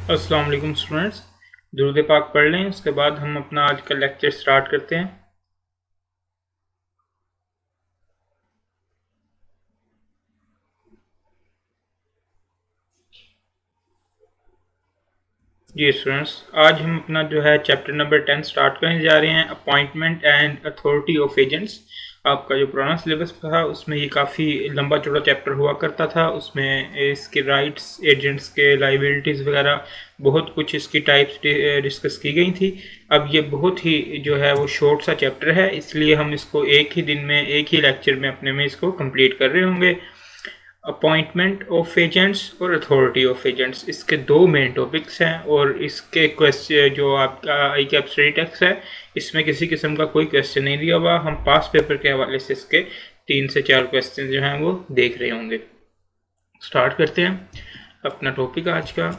अस्सलाम वालेकुम स्टूडेंट्स। दुरूद पाक पढ़ लें, उसके बाद हम अपना आज का लेक्चर स्टार्ट करते हैं। जी स्टूडेंट्स, आज हम अपना जो है चैप्टर नंबर 10 स्टार्ट करने जा रहे हैं, appointment and authority of agents. आपका जो पुराना सिलेबस था उसमें ये काफ़ी लंबा चौड़ा चैप्टर हुआ करता था। उसमें इसके राइट्स, एजेंट्स के लाइबिलिटीज़ वगैरह बहुत कुछ इसकी टाइप्स डिस्कस की गई थी। अब ये बहुत ही जो है वो शॉर्ट सा चैप्टर है, इसलिए हम इसको एक ही दिन में, एक ही लेक्चर में अपने में इसको कंप्लीट कर रहे होंगे। अपॉइंटमेंट ऑफ एजेंट्स और अथॉरिटी ऑफ एजेंट्स, इसके दो मेन टॉपिक्स हैं और इसके क्वेश्चन जो आपका आई कैप स्टडी टेक्स्ट है, इसमें किसी किस्म का कोई क्वेश्चन नहीं दिया हुआ। हम पास पेपर के हवाले से इसके 3 से 4 क्वेश्चन जो हैं वो देख रहे होंगे। स्टार्ट करते हैं अपना टॉपिक आज का,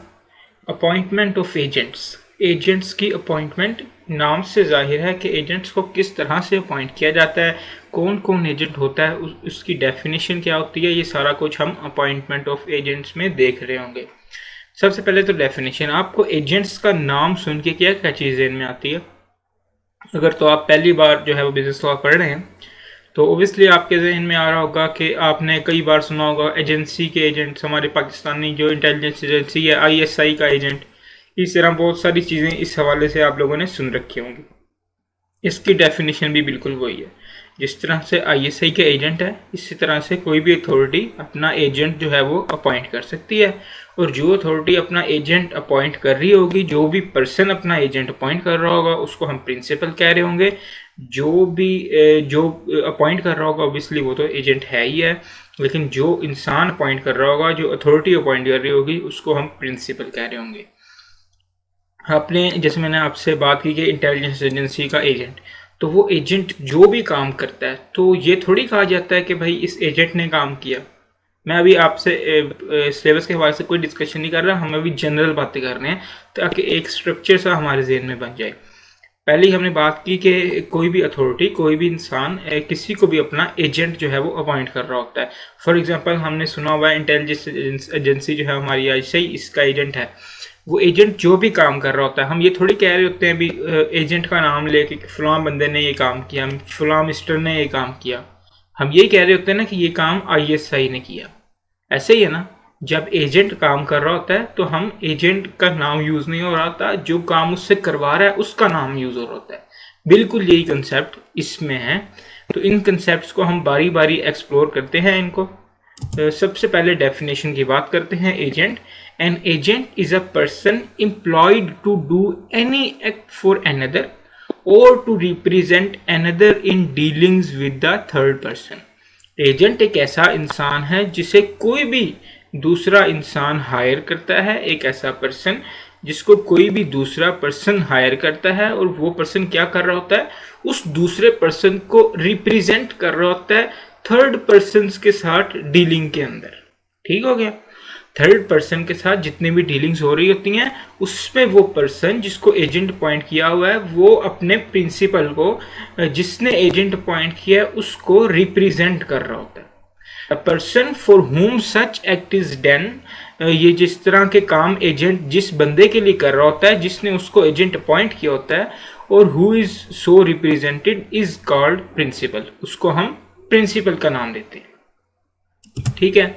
अपॉइंटमेंट ऑफ एजेंट्स। एजेंट्स की अपॉइंटमेंट, नाम से जाहिर है कि एजेंट्स को किस तरह से अपॉइंट किया जाता है, कौन कौन एजेंट होता है, उसकी डेफिनेशन क्या होती है, ये सारा कुछ हम अपॉइंटमेंट ऑफ एजेंट्स में देख रहे होंगे। सबसे पहले तो डेफिनेशन, आपको एजेंट्स का नाम सुन के क्या क्या चीज़ ज़हन में आती है? अगर तो आप पहली बार जो है वो बिजनेस लॉ पढ़ रहे हैं तो ओबियसली आपके जहन में आ रहा होगा कि आपने कई बार सुना होगा एजेंसी के एजेंट्स, हमारे पाकिस्तानी जो इंटेलिजेंस एजेंसी है ISI का एजेंट, इस तरह बहुत सारी चीज़ें इस हवाले से आप लोगों ने सुन रखी होंगी। इसकी डेफिनेशन भी बिल्कुल वही है। जिस तरह से ISI के एजेंट है, इसी तरह से कोई भी अथॉरिटी अपना एजेंट जो है वो अपॉइंट कर सकती है। और जो अथॉरिटी अपना एजेंट अपॉइंट कर रही होगी, जो भी पर्सन अपना एजेंट अपॉइंट कर रहा होगा, उसको हम प्रिंसिपल कह रहे होंगे। जो अपॉइंट कर रहा होगा ऑब्वियसली वो तो एजेंट है ही है, लेकिन जो इंसान अपॉइंट कर रहा होगा, जो अथॉरिटी अपॉइंट कर रही होगी, उसको हम प्रिंसिपल कह रहे होंगे। आपने, जैसे मैंने आपसे बात की कि इंटेलिजेंस एजेंसी का एजेंट, तो वो एजेंट जो भी काम करता है, तो ये थोड़ी कहा जाता है कि भाई इस एजेंट ने काम किया। मैं अभी आपसे सिलेबस के हवाले से कोई डिस्कशन नहीं कर रहा, हम अभी जनरल बातें कर रहे हैं ताकि एक स्ट्रक्चर सा हमारे जहन में बन जाए। पहले ही हमने बात की कि कोई भी अथॉरिटी, कोई भी इंसान किसी को भी अपना एजेंट जो है वो अपॉइंट कर रहा होता है। फॉर एग्जांपल हमने सुना हुआ है इंटेलिजेंस एजेंसी जो है हमारी ISI, इसका एजेंट है। वो एजेंट जो भी काम कर रहा होता है, हम ये थोड़ी कह रहे होते हैं भी एजेंट का नाम लेके कि फलां बंदे ने ये काम किया, फलां मिस्टर ने ये काम किया। हम ये कह रहे होते हैं ना कि ये काम ISI ने किया। ऐसे ही है ना, जब एजेंट काम कर रहा होता है तो हम एजेंट का नाम यूज नहीं हो रहा होता, जो काम उससे करवा रहा है उसका नाम यूज हो रहा होता है। बिल्कुल यही कंसेप्ट इसमें है। तो इन कंसेप्ट्स को हम बारी बारी एक्सप्लोर करते हैं इनको। सबसे पहले डेफिनेशन की बात करते हैं agent. An agent is a person employed to do any act for another और to represent another in dealings with the third person. Agent एक ऐसा इंसान है जिसे कोई भी दूसरा इंसान हायर करता है, एक ऐसा पर्सन जिसको कोई भी दूसरा पर्सन हायर करता है, और वो पर्सन क्या कर रहा होता है, उस दूसरे पर्सन को रिप्रेजेंट कर रहा होता है थर्ड पर्सन के साथ डीलिंग के अंदर। ठीक हो गया? थर्ड पर्सन के साथ जितनी भी डीलिंग्स हो रही होती हैं, उसमें वो पर्सन जिसको एजेंट अपॉइंट किया हुआ है, वो अपने प्रिंसिपल को, जिसने एजेंट अपॉइंट किया है, उसको रिप्रेजेंट कर रहा होता है। अ पर्सन फॉर हुम सच एक्ट इज डन, ये जिस तरह के काम एजेंट जिस बंदे के लिए कर रहा होता है, जिसने उसको एजेंट अपॉइंट किया होता है, और who is so represented is called principal, उसको हम प्रिंसिपल का नाम देते हैं। ठीक है?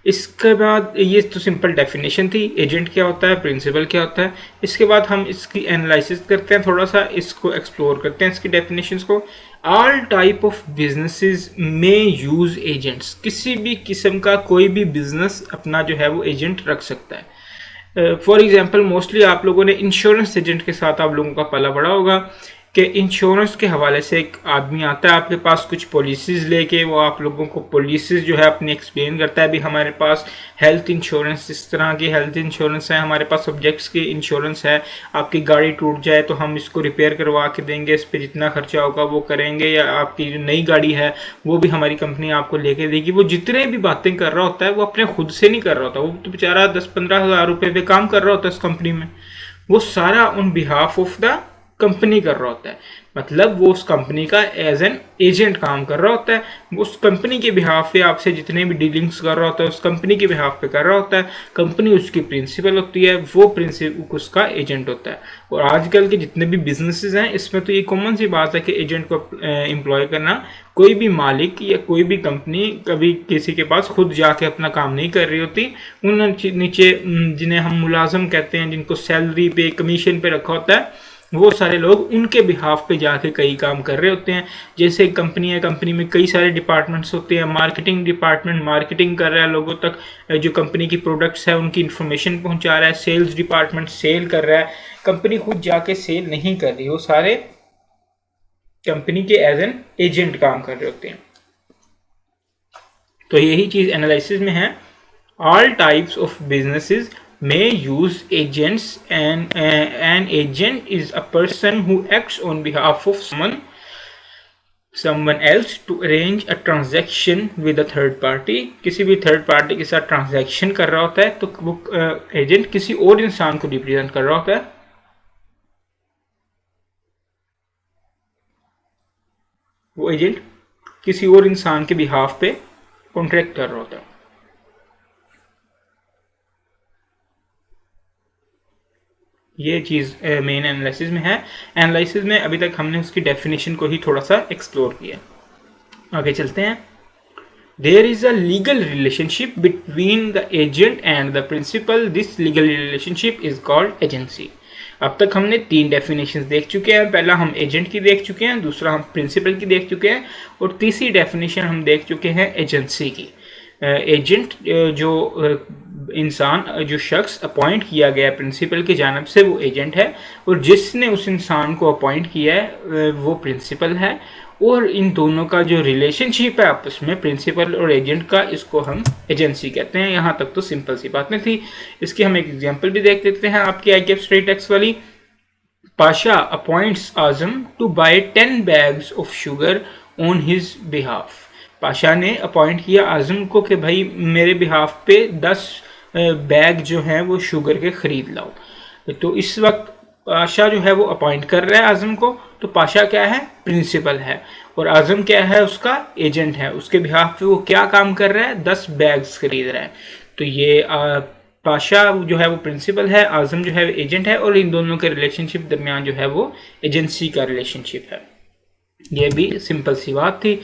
इसके बाद ये तो सिंपल डेफिनेशन थी, एजेंट क्या होता है, प्रिंसिपल क्या होता है। इसके बाद हम इसकी एनालिसिस करते हैं, थोड़ा सा इसको एक्सप्लोर करते हैं इसकी डेफिनेशंस को। ऑल टाइप ऑफ बिजनेसेस में यूज एजेंट्स, किसी भी किस्म का कोई भी बिजनेस अपना जो है वो एजेंट रख सकता है। फॉर एग्जांपल, मोस्टली आप लोगों ने इंश्योरेंस एजेंट के साथ आप लोगों का पला पड़ा होगा कि इंश्योरेंस के हवाले से एक आदमी आता है आपके पास कुछ पॉलिसीज़ लेके, वो आप लोगों को पॉलिसीज़ जो है अपनी एक्सप्लेन करता है। भी हमारे पास हेल्थ इंश्योरेंस, इस तरह की हेल्थ इंश्योरेंस है, हमारे पास सब्जेक्ट्स की इंश्योरेंस है, आपकी गाड़ी टूट जाए तो हम इसको रिपेयर करवा के देंगे, इस पर जितना खर्चा होगा वो करेंगे, या आपकी जो नई गाड़ी है वो भी हमारी कंपनी आपको लेके देगी। वो जितने भी बातें कर रहा होता है वो अपने खुद से नहीं कर रहा होता, वो तो बेचारा 10-15 हज़ार रुपये पे काम कर रहा होता है इस कंपनी में। वो सारा on behalf of the company कर रहा होता है, मतलब वो उस कंपनी का एज एन एजेंट काम कर रहा होता है। वो उस कंपनी के बिहाफ पे आपसे जितने भी डीलिंग्स कर रहा होता है उस कंपनी के बिहाफ पे कर रहा होता है। कंपनी उसकी प्रिंसिपल होती है, वो प्रिंसिपल उसका एजेंट होता है। और आजकल के जितने भी बिजनेसेस हैं इसमें तो ये कॉमन सी बात है कि एजेंट को एम्प्लॉय करना, कोई भी मालिक या कोई भी कंपनी कभी किसी के पास खुद जाके अपना काम नहीं कर रही होती। उन नीचे जिन्हें हम मुलाजम कहते हैं, जिनको सैलरी पे कमीशन पे रखा होता है, वो सारे लोग उनके बिहाफ पे जाके कई काम कर रहे होते हैं। जैसे कंपनी है, कंपनी में कई सारे डिपार्टमेंट्स होते हैं। मार्केटिंग डिपार्टमेंट मार्केटिंग कर रहा है, लोगों तक जो कंपनी की प्रोडक्ट्स है उनकी इन्फॉर्मेशन पहुंचा रहा है। सेल्स डिपार्टमेंट सेल कर रहा है। कंपनी खुद जाके सेल नहीं कर रही, वो सारे कंपनी के एज एन एजेंट काम कर रहे होते हैं। तो यही चीज एनालिसिस में है। All types of businesses may use agents, and an agent is a person who acts on behalf of someone else to arrange a transaction with a third party। किसी भी थर्ड पार्टी के साथ transaction कर रहा होता है तो वो एजेंट किसी और इंसान को रिप्रेजेंट कर रहा होता है। वो एजेंट किसी और इंसान के बिहाफ पे कॉन्ट्रैक्ट कर रहा होता है। ये चीज़ मेन एनालिसिस में है। एनालिसिस में अभी तक हमने उसकी डेफिनेशन को ही थोड़ा सा एक्सप्लोर किया। आगे चलते हैं। There is a legal relationship between the agent and the principal. This legal relationship is called agency. अब तक हमने 3 डेफिनेशंस देख चुके हैं। पहला हम एजेंट की देख चुके हैं, दूसरा हम प्रिंसिपल की देख चुके हैं, और तीसरी डेफिनेशन हम देख चुके हैं एजेंसी की। एजेंट जो इंसान, जो शख्स अपॉइंट किया गया प्रिंसिपल की जानिब से, वो एजेंट है, और जिसने उस इंसान को अपॉइंट किया है वो प्रिंसिपल है। और इन दोनों का जो रिलेशनशिप है आपस में, प्रिंसिपल और एजेंट का, इसको हम एजेंसी कहते हैं। यहाँ तक तो सिंपल सी बातें थी। इसकी हम एक एग्जांपल भी देख लेते हैं आपकी IKF स्ट्रेट टैक्स वाली। Pasha appoints Azam to buy 10 bags of sugar on his behalf. Pasha ने अपॉइंट किया आजम को कि भाई मेरे बिहाफ पे 10 बैग जो हैं वो शुगर के ख़रीद लाओ। तो इस वक्त पाशा जो है वो अपॉइंट कर रहा है आजम को। तो पाशा क्या है? प्रिंसिपल है, और आजम क्या है? उसका एजेंट है। उसके बिहाफ पे वो क्या काम कर रहा है? 10 बैग्स खरीद रहा है। तो ये पाशा जो है वो प्रिंसिपल है, आजम जो है वो एजेंट है, और इन दोनों के रिलेशनशिप दरमियान जो है वो एजेंसी का रिलेशनशिप है। ये भी सिंपल सी बात थी।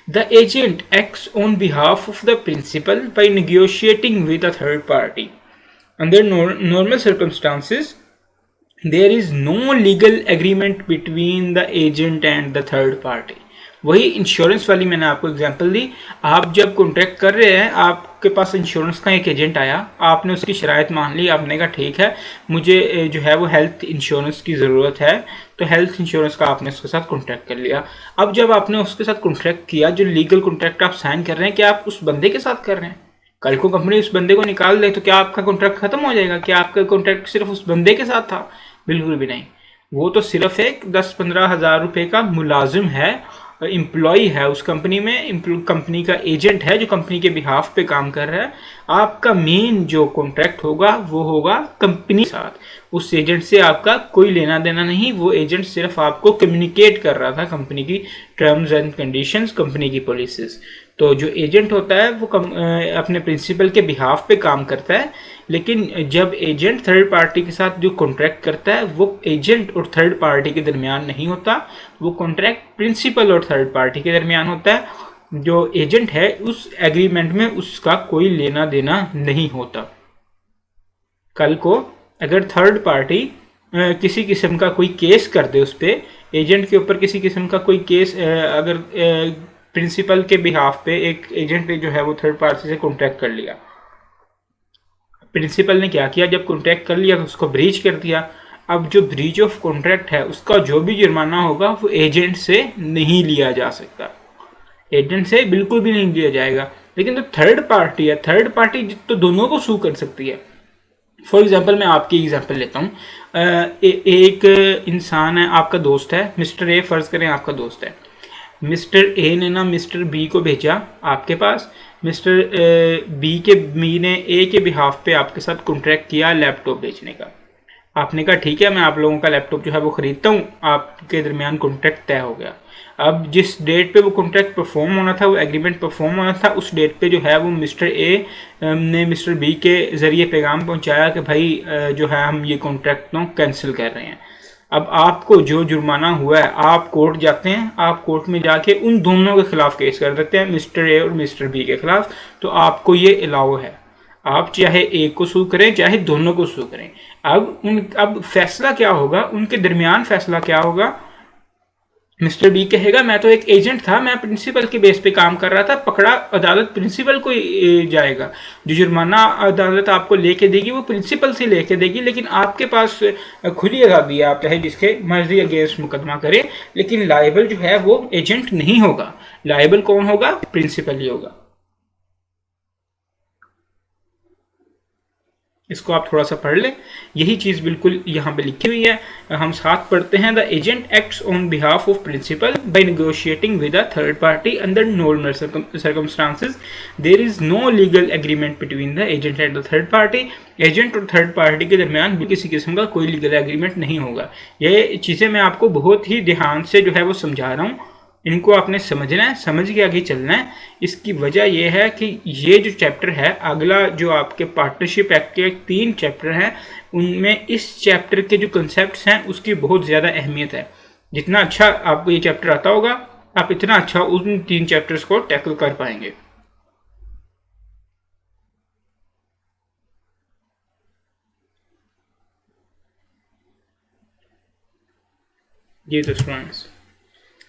The agent acts on behalf of the principal by negotiating with a third party. Under normal circumstances, there is no legal agreement between the agent and the third party. वही insurance वाली मैंने आपको example दी। आप जब contract कर रहे हैं, आपके पास इंश्योरेंस का एक एजेंट आया, आपने उसकी शराइत मान ली, आपने कहा ठीक है मुझे जो है वो हेल्थ इंश्योरेंस की ज़रूरत है, तो हेल्थ इंश्योरेंस का आपने उसके साथ कॉन्ट्रैक्ट कर लिया। अब जब आपने उसके साथ कॉन्ट्रैक्ट किया, जो लीगल कॉन्ट्रैक्ट आप साइन कर रहे हैं, क्या आप उस बंदे के साथ कर रहे हैं? कल को कंपनी उस बंदे को निकाल दे तो क्या आपका कॉन्ट्रैक्ट खत्म हो जाएगा? क्या आपका कॉन्ट्रैक्ट सिर्फ उस बंदे के साथ था? बिल्कुल भी नहीं। वो तो सिर्फ एक 10-15 हज़ार रुपये का मुलाजिम है, एम्प्लॉई है उस कंपनी में, कंपनी का एजेंट है जो कंपनी के बिहाफ पे काम कर रहा है। आपका मेन जो कॉन्ट्रैक्ट होगा वो होगा कंपनी के साथ। उस एजेंट से आपका कोई लेना देना नहीं। वो एजेंट सिर्फ आपको कम्युनिकेट कर रहा था कंपनी की टर्म्स एंड कंडीशंस, कंपनी की पॉलिसीज। तो जो एजेंट होता है वो अपने प्रिंसिपल के बिहाफ पे काम करता है। लेकिन जब एजेंट थर्ड पार्टी के साथ जो कॉन्ट्रैक्ट करता है, वो एजेंट और थर्ड पार्टी के दरमियान नहीं होता, वो कॉन्ट्रैक्ट प्रिंसिपल और थर्ड पार्टी के दरमियान होता है। जो एजेंट है उस एग्रीमेंट में उसका कोई लेना देना नहीं होता। कल को अगर थर्ड पार्टी किसी किस्म का कोई केस कर दे, उस पर एजेंट के ऊपर किसी किस्म का कोई केस, अगर प्रिंसिपल के बिहाफ पे एक एजेंट ने जो है वो थर्ड पार्टी से कॉन्ट्रैक्ट कर लिया, प्रिंसिपल ने क्या किया, जब कॉन्ट्रैक्ट कर लिया तो उसको ब्रीच कर दिया। अब जो ब्रीच ऑफ कॉन्ट्रैक्ट है उसका जो भी जुर्माना होगा वो एजेंट से नहीं लिया जा सकता, एजेंट से बिल्कुल भी नहीं लिया जाएगा। लेकिन तो थर्ड पार्टी है, थर्ड पार्टी तो दोनों को सू कर सकती है। फॉर एग्जाम्पल मैं आपकी एग्जाम्पल लेता हूँ। एक इंसान है, आपका दोस्त है, मिस्टर ए, फ़र्ज़ करें आपका दोस्त है। मिस्टर ए ने ना मिस्टर बी को भेजा आपके पास। मिस्टर बी ने ए के बिहाफ पे आपके साथ कॉन्ट्रैक्ट किया लैपटॉप बेचने का। आपने कहा ठीक है, मैं आप लोगों का लैपटॉप जो है वो ख़रीदता हूँ, आपके दरमियान कॉन्ट्रैक्ट तय हो गया। अब जिस डेट पे वो कॉन्ट्रैक्ट परफॉर्म होना था, वो एग्रीमेंट परफॉर्म होना था, उस डेट पे जो है वो मिस्टर ए ने मिस्टर बी के ज़रिए पैगाम पहुंचाया कि भाई जो है हम ये कॉन्ट्रैक्ट तो कैंसिल कर रहे हैं। अब आपको जो जुर्माना हुआ है, आप कोर्ट जाते हैं, आप कोर्ट में जाके उन दोनों के खिलाफ केस कर देते हैं, मिस्टर ए और मिस्टर बी के खिलाफ, तो आपको ये अलाउ है। आप चाहे एक को सू करें, चाहे दोनों को सू करें। अब फैसला क्या होगा, उनके दरमियान फैसला क्या होगा? मिस्टर बी कहेगा मैं तो एक एजेंट था, मैं प्रिंसिपल के बेस पे काम कर रहा था, पकड़ा, अदालत प्रिंसिपल को जाएगा। जो जुर्माना अदालत आपको लेके देगी वो प्रिंसिपल से लेके देगी, लेकिन आपके पास खुली आज़ादी है, आप चाहे जिसके मर्जी अगेंस्ट मुकदमा करें, लेकिन लायबल जो है वो एजेंट नहीं होगा। लायबल कौन होगा? प्रिंसिपल ही होगा। इसको आप थोड़ा सा पढ़ लें, यही चीज़ बिल्कुल यहाँ पे लिखी हुई है। हम साथ पढ़ते हैं, the agent acts on behalf of principal by negotiating with a third party under normal circumstances. There is no legal agreement between the agent and the third party. Agent और थर्ड पार्टी के दरमियान भी किसी किस्म का कोई legal agreement नहीं होगा। ये चीज़ें मैं आपको बहुत ही ध्यान से जो है वो समझा रहा हूँ, इनको आपने समझना है, समझ के आगे चलना है। इसकी वजह यह है कि ये जो चैप्टर है, अगला जो आपके पार्टनरशिप एक्ट के 3 चैप्टर हैं, उनमें इस चैप्टर के जो कंसेप्ट्स हैं उसकी बहुत ज़्यादा अहमियत है। जितना अच्छा आपको ये चैप्टर आता होगा, आप इतना अच्छा उन 3 चैप्टर्स को टैकल कर पाएंगे। ये तो स्टूडेंट्स,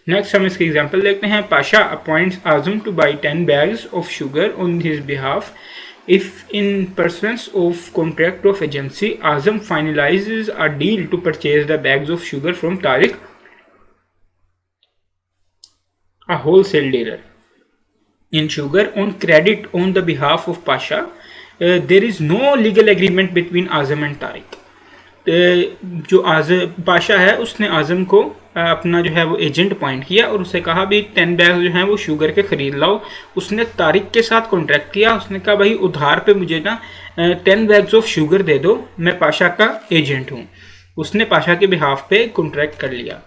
नेक्स्ट हम इसके एग्जाम्पल देखते हैं। Pasha appoints Azam to buy 10 bags of sugar on his behalf. If in pursuance of contract of agency Azam finalises a deal to purchase the bags of sugar from Tariq, a wholesale dealer in sugar on credit on the behalf of Pasha. There is no legal agreement between Azam and Tariq. जो पाशा है उसने आज़म को अपना जो है वो agent appoint किया और उसे कहा भी 10 बैग जो हैं वो शुगर के ख़रीद लाओ। उसने तारिक के साथ कॉन्ट्रैक्ट किया, उसने कहा भाई उधार पे मुझे ना 10 बैग्स ऑफ शुगर दे दो, मैं पाशा का एजेंट हूँ। उसने पाशा के बिहाफ पे कॉन्ट्रैक्ट कर लिया।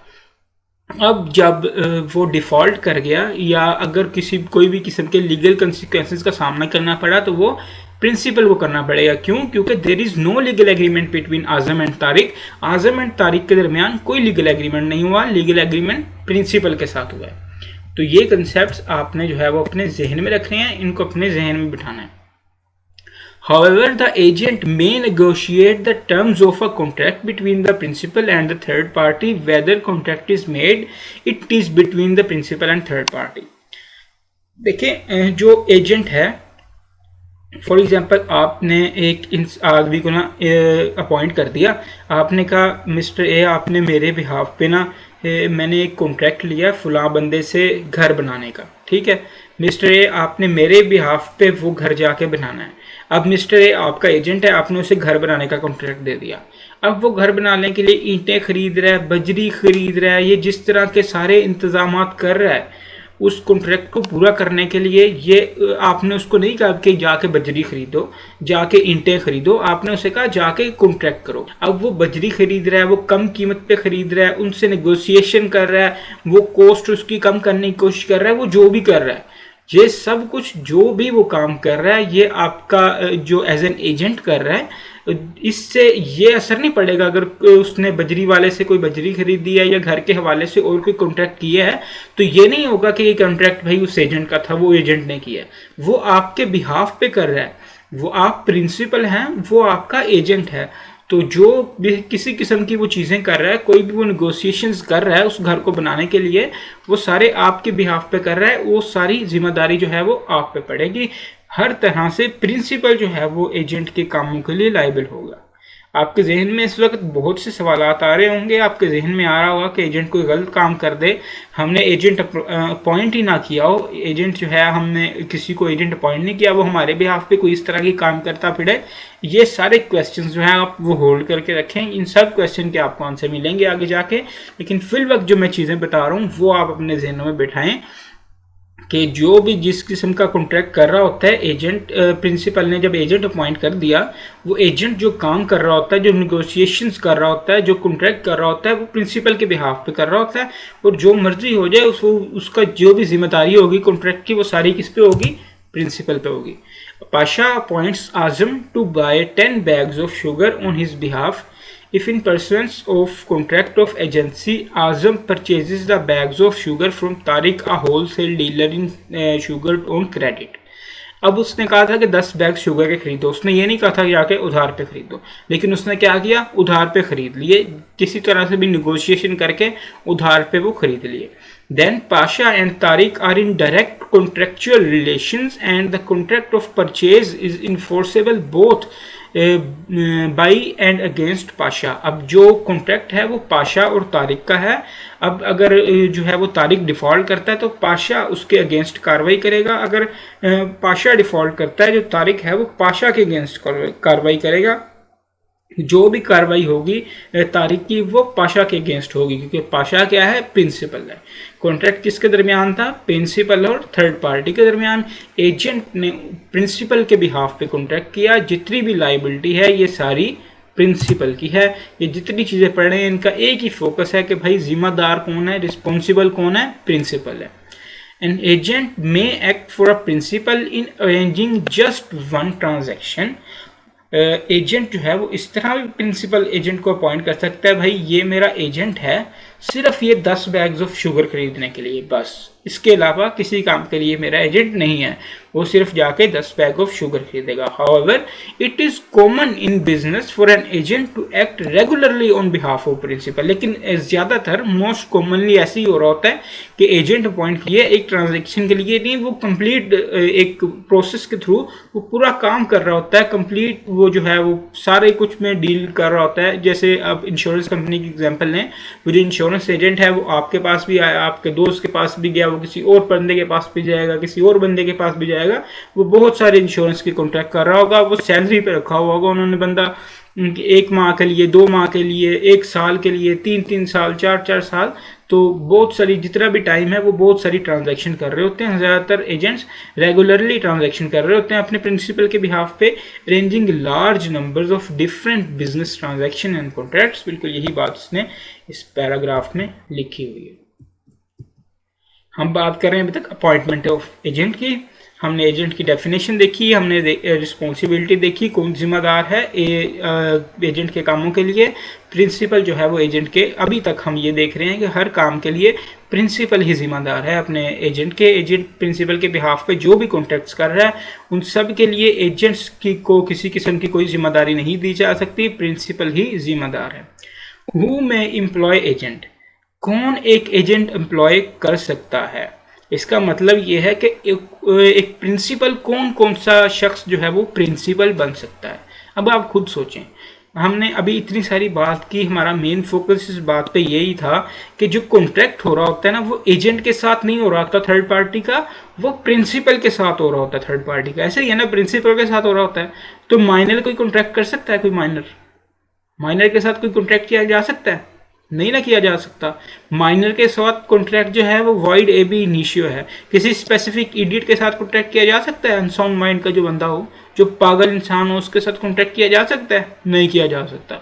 अब जब वो डिफ़ॉल्ट कर गया या अगर कोई भी किस्म के लीगल कंसिक्वेंसेस का सामना करना पड़ा तो वो प्रिंसिपल को करना पड़ेगा। क्यों? क्योंकि there is no legal agreement between Azam and Tariq. Azam and Tariq के दरमियान कोई लीगल एग्रीमेंट नहीं हुआ, लीगल एग्रीमेंट प्रिंसिपल के साथ हुआ है। तो ये कंसेप्ट आपने जो है वो अपने जहन में रखने हैं, इनको अपने जहन में बिठाना है। However, the agent may negotiate the terms of a contract between the principal and the third party. Whether contract is made, it is between the principal and third party. देखिए, जो एजेंट है, फॉर एग्जांपल आपने एक आदमी को ना appoint कर दिया, आपने कहा मिस्टर ए आपने मेरे बिहाफ पे ना मैंने एक कॉन्ट्रैक्ट लिया फुला बंदे से घर बनाने का, ठीक है। मिस्टर ए आपने मेरे बिहाफ पे वो घर जाके बनाना है। अब मिस्टर ए आपका एजेंट है, आपने उसे घर बनाने का कॉन्ट्रैक्ट दे दिया। अब वो घर बनाने के लिए ईंटें खरीद रहा है, बजरी खरीद रहा है, ये जिस तरह के सारे इंतजाम कर रहा है उस कॉन्ट्रैक्ट को पूरा करने के लिए, ये आपने उसको नहीं कहा कि जाके बजरी खरीदो, जाके ईंटें खरीदो, आपने उसे कहा जाके कॉन्ट्रैक्ट करो। अब वो बजरी खरीद रहा है, वो कम कीमत पे खरीद रहा है, उनसे नेगोशिएशन कर रहा है, वो कॉस्ट उसकी कम करने की कोशिश कर रहा है, वो जो भी कर रहा है, ये सब कुछ जो भी वो काम कर रहा है, ये आपका जो एज एन एजेंट कर रहा है, इससे ये असर नहीं पड़ेगा। अगर उसने बजरी वाले से कोई बजरी खरीदी है या घर के हवाले से और कोई कॉन्ट्रैक्ट किया है, तो ये नहीं होगा कि ये कॉन्ट्रैक्ट भाई उस एजेंट का था, वो एजेंट ने किया है, वो आपके बिहाफ पे कर रहा है, वो आप प्रिंसिपल हैं, वो आपका एजेंट है। तो जो भी किसी किस्म की वो चीज़ें कर रहा है, कोई भी वो निगोशिएशंस कर रहा है उस घर को बनाने के लिए, वो सारे आपके बिहाफ पे कर रहा है, वो सारी जिम्मेदारी जो है वो आप पे पड़ेगी। हर तरह से प्रिंसिपल जो है वो एजेंट के कामों के लिए लायबल होगा। आपके जहन में इस वक्त बहुत से सवालात आ रहे होंगे, आपके जहन में आ रहा होगा कि एजेंट कोई गलत काम कर दे, हमने एजेंट अपॉइंट ही ना किया हो, एजेंट जो है हमने किसी को एजेंट अपॉइंट नहीं किया, वो हमारे बिहाफ पे कोई इस तरह की काम करता फिरे। ये सारे क्वेश्चंस जो हैं आप वो होल्ड करके रखें, इन सब क्वेश्चन के आपको आंसर मिलेंगे आगे जाके, लेकिन फिल वक्त जो मैं चीज़ें बता रहा हूँ वो आप अपने जहनों में बैठाएँ कि जो भी जिस किस्म का कॉन्ट्रैक्ट कर रहा होता है एजेंट, प्रिंसिपल ने जब एजेंट अपॉइंट कर दिया, वो एजेंट जो काम कर रहा होता है, जो निगोशिएशंस कर रहा होता है, जो कॉन्ट्रैक्ट कर रहा होता है, वो प्रिंसिपल के बिहाफ पे कर रहा होता है। और जो मर्जी हो जाए उसका जो भी जिम्मेदारी होगी कॉन्ट्रैक्ट की, वो सारी किस पे होगी? प्रिंसिपल पे होगी। Pasha appoints Azam to buy 10 bags of sugar on his behalf. If in pursuance of contract of agency, Azam purchases the bags of sugar from Tariq, a wholesale dealer in sugar on credit. अब उसने कहा था कि 10 bag sugar के खरीदो, उसने ये नहीं कहा था कि जाके उधार पे खरीदो, लेकिन उसने क्या किया? उधार पे खरीद लिए, किसी तरह से भी निगोशिएशन करके उधार पे वो खरीद लिए। Then Pasha and Tariq are in direct contractual relations and the contract of purchase is enforceable both by and against Pasha. अब जो कॉन्ट्रैक्ट है वो पाशा और तारिक का है। अब अगर जो है वो तारिक डिफ़ॉल्ट करता है तो पाशा उसके अगेंस्ट कार्रवाई करेगा, अगर पाशा डिफ़ॉल्ट करता है जो तारिक है वो पाशा के अगेंस्ट कार्रवाई करेगा। जो भी कार्रवाई होगी तारिक की वो पाशा के अगेंस्ट होगी, क्योंकि पाशा क्या है? प्रिंसिपल है। कॉन्ट्रैक्ट किसके दरमियान था? प्रिंसिपल और थर्ड पार्टी के दरमियान। एजेंट ने प्रिंसिपल के बिहाफ पे कॉन्ट्रैक्ट किया, जितनी भी लाइबिलिटी है ये सारी प्रिंसिपल की है। ये जितनी चीज़ें पढ़ रहे हैं इनका एक ही फोकस है कि भाई जिम्मेदार कौन है, रिस्पॉन्सिबल कौन है? प्रिंसिपल है। An agent may act for a principal in arranging just one transaction. Agent जो है वो इस तरह भी प्रिंसिपल एजेंट को अपॉइंट कर सकता है, भाई ये मेरा एजेंट है सिर्फ ये 10 बैग्स ऑफ शुगर खरीदने के लिए, बस इसके अलावा किसी काम के लिए मेरा एजेंट नहीं है, वो सिर्फ जाके 10 बैग ऑफ शुगर खरीदेगा। However it is common in business for an agent to act regularly on behalf of principal. लेकिन ज़्यादातर मोस्ट कॉमनली ऐसे ही हो रहा होता है कि एजेंट अपॉइंट किए एक ट्रांजेक्शन के लिए नहीं, वो कंप्लीट एक प्रोसेस के थ्रू वो पूरा काम कर रहा होता है, कंप्लीट वो जो है वो सारे कुछ में डील कर रहा होता है। जैसे आप इंश्योरेंस कंपनी की एग्जांपल लें, वो जो इंश्योरेंस एजेंट है वो आपके पास भी आया, आपके दोस्त के पास भी गया, वो किसी और बंदे के पास भी जाएगा, किसी और बंदे के पास भी जाएगा, वो बहुत सारे इंश्योरेंस की कॉन्ट्रैक्ट कर रहा होगा, वो सैलरी पे रखा हुआ होगा उन्होंने बंदा 1 माह के लिए, 2 माह के लिए, 1 साल के लिए, 3-3 साल, 4-4 साल, तो बहुत सारी जितना भी टाइम है वो बहुत सारी ट्रांजैक्शन कर रहे होते हैं। ज़्यादातर एजेंट्स रेगुलरली ट्रांजैक्शन कर रहे होते हैं अपने प्रिंसिपल के बिहाफ पे, arranging large numbers of different business transaction and contracts. बिल्कुल यही बात इसने इस पैराग्राफ में लिखी हुई है। हम बात कर रहे हैं अभी तक अपॉइंटमेंट ऑफ एजेंट की। हमने एजेंट की डेफिनेशन देखी, हमने रिस्पॉन्सिबिलिटी देखी, कौन जिम्मेदार है एजेंट के कामों के लिए। प्रिंसिपल जो है वो एजेंट के, अभी तक हम ये देख रहे हैं कि हर काम के लिए प्रिंसिपल ही जिम्मेदार है अपने एजेंट के। एजेंट प्रिंसिपल के बिहाफ पे जो भी कॉन्ट्रैक्ट्स कर रहा है उन सब के लिए एजेंट्स को किसी किस्म की कोई जिम्मेदारी नहीं दी जा सकती, प्रिंसिपल ही जिम्मेदार है। हु मे एम्प्लॉय एजेंट, कौन एक एजेंट एम्प्लॉय कर सकता है? इसका मतलब ये है कि एक प्रिंसिपल, कौन सा शख्स जो है वो प्रिंसिपल बन सकता है। अब आप खुद सोचें, हमने अभी इतनी सारी बात की, हमारा मेन फोकस इस बात पे यही था कि जो कॉन्ट्रैक्ट हो रहा होता है ना वो एजेंट के साथ नहीं हो रहा होता थर्ड पार्टी का, वो प्रिंसिपल के साथ हो रहा होता है थर्ड पार्टी का। ऐसे ही है ना, प्रिंसिपल के साथ हो रहा होता है। तो माइनर कोई कॉन्ट्रैक्ट कर सकता है? कोई माइनर के साथ कोई कॉन्ट्रैक्ट किया जा सकता है? नहीं ना किया जा सकता। माइनर के साथ कॉन्ट्रैक्ट जो है वो वॉइड एबी इनिशियो है। किसी स्पेसिफिक इडियट के साथ कॉन्ट्रैक्ट किया जा सकता है? अनसाउंड माइंड का जो बंदा हो, जो पागल इंसान हो, उसके साथ कॉन्ट्रैक्ट किया जा सकता है? नहीं किया जा सकता।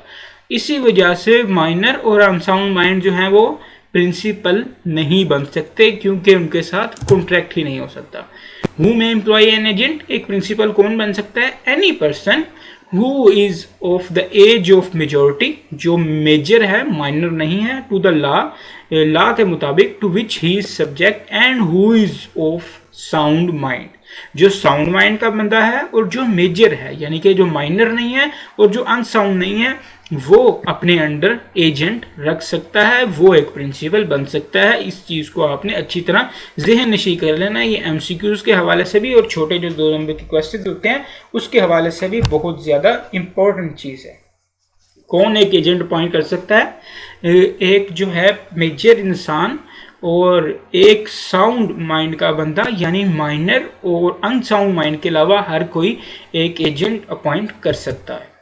इसी वजह से माइनर और अनसाउंड माइंड जो है वो प्रिंसिपल नहीं बन सकते, क्योंकि उनके साथ कॉन्ट्रैक्ट ही नहीं हो सकता। Who may employ an agent, एक प्रिंसिपल कौन बन सकता है? Any person who is of the age of majority, जो मेजर है, माइनर नहीं है, टू द लॉ के मुताबिक, to which he is subject, and who is of sound mind, जो साउंड माइंड का बंदा है और जो मेजर है, यानी कि जो माइनर नहीं है और जो अनसाउंड नहीं है, वो अपने अंडर एजेंट रख सकता है, वो एक प्रिंसिपल बन सकता है। इस चीज़ को आपने अच्छी तरह ज़हन नशी कर लेना। ये एमसीक्यूज के हवाले से भी और छोटे जो 2 नंबर के क्वेश्चन होते हैं उसके हवाले से भी बहुत ज़्यादा इम्पोर्टेंट चीज़ है। कौन एक एजेंट अपॉइंट कर सकता है? एक जो है मेजर इंसान और एक साउंड माइंड का बंदा, यानी माइनर और अनसाउंड माइंड के अलावा हर कोई एक एजेंट अपॉइंट कर सकता है।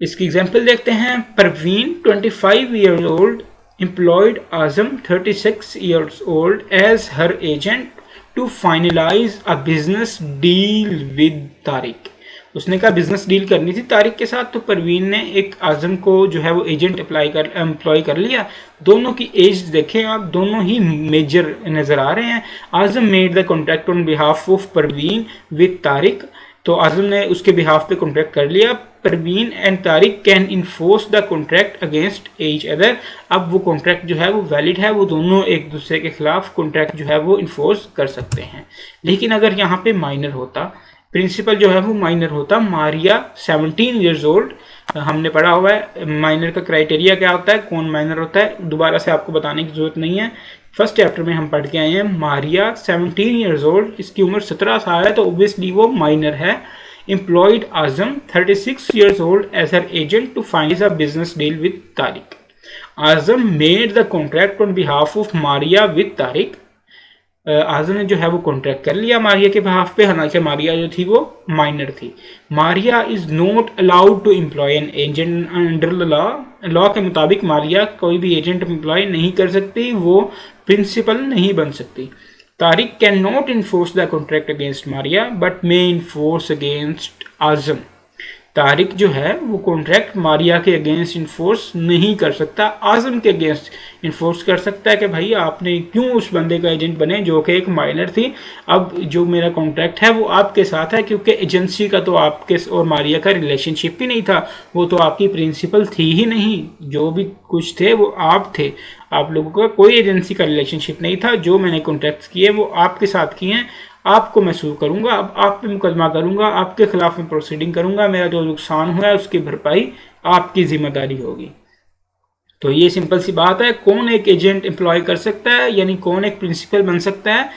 इसकी एग्जाम्पल देखते हैं। Parveen 25 years old employed Azam 36 years old as her agent to finalise a business deal with Tariq. उसने कहा बिजनेस डील करनी थी तारिक के साथ, तो परवीन ने एक आजम को जो है वो एजेंट एम्प्लॉय कर लिया। दोनों की एज देखें आप, दोनों ही मेजर नज़र आ रहे हैं। Azam made the contract on behalf of Parveen with Tariq, तो आजम ने उसके बिहाफ पे कॉन्ट्रैक्ट कर लिया। Parveen and Tariq can enforce the contract against each other. अब वो कॉन्ट्रैक्ट जो है वो वैलिड है, वो दोनों एक दूसरे के खिलाफ कॉन्ट्रैक्ट जो है वो इन्फोर्स कर सकते हैं। लेकिन अगर यहाँ पे माइनर होता, प्रिंसिपल जो है वो माइनर होता, मारिया 17 ईयर्स ओल्ड, हमने पढ़ा हुआ है माइनर का क्राइटेरिया क्या होता है, कौन माइनर होता है, दोबारा से आपको बताने की जरूरत नहीं है, फर्स्ट चैप्टर में हम पढ़ के आए हैं। मारिया 17 ईयर्स ओल्ड, इसकी उम्र 17 साल है, तो ऑब्वियसली वो माइनर है। Employed Azam 36 years old as her agent to finalise a business deal with Tariq. Azam made the contract on behalf of Maria with Tariq. Azam ने जो है वो कॉन्ट्रैक्ट कर लिया मारिया के बिहाफ पे, हालांकि मारिया जो थी वो माइनर थी। Maria is not allowed to employ an agent under the law. Law के मुताबिक मारिया कोई भी एजेंट एम्प्लॉय नहीं कर सकती, वो प्रिंसिपल नहीं बन सकती। Tariq can not enforce the contract against Maria but may enforce against Azam. Tariq जो है वो कॉन्ट्रैक्ट मारिया के अगेंस्ट इन्फोर्स नहीं कर सकता, आजम के अगेंस्ट इन्फोर्स कर सकता है कि भाई आपने क्यों उस बंदे का एजेंट बने जो कि एक माइनर थी। अब जो मेरा कॉन्ट्रैक्ट है वो आपके साथ है, क्योंकि एजेंसी का तो आपके और मारिया का रिलेशनशिप ही नहीं था, वो तो आपकी प्रिंसिपल थी ही नहीं, जो भी कुछ थे वो आप थे, आप लोगों का कोई एजेंसी का रिलेशनशिप नहीं था। जो मैंने कॉन्ट्रैक्ट्स किए वो आपके साथ किए हैं, आपको मैं सू करूंगा, अब आप पे मुकदमा करूंगा, आपके खिलाफ में प्रोसीडिंग करूंगा, मेरा जो नुकसान हुआ है उसकी भरपाई आपकी जिम्मेदारी होगी। तो ये सिंपल सी बात है। कौन एक एजेंट एम्प्लॉय कर सकता है, यानी कौन एक प्रिंसिपल बन सकता है,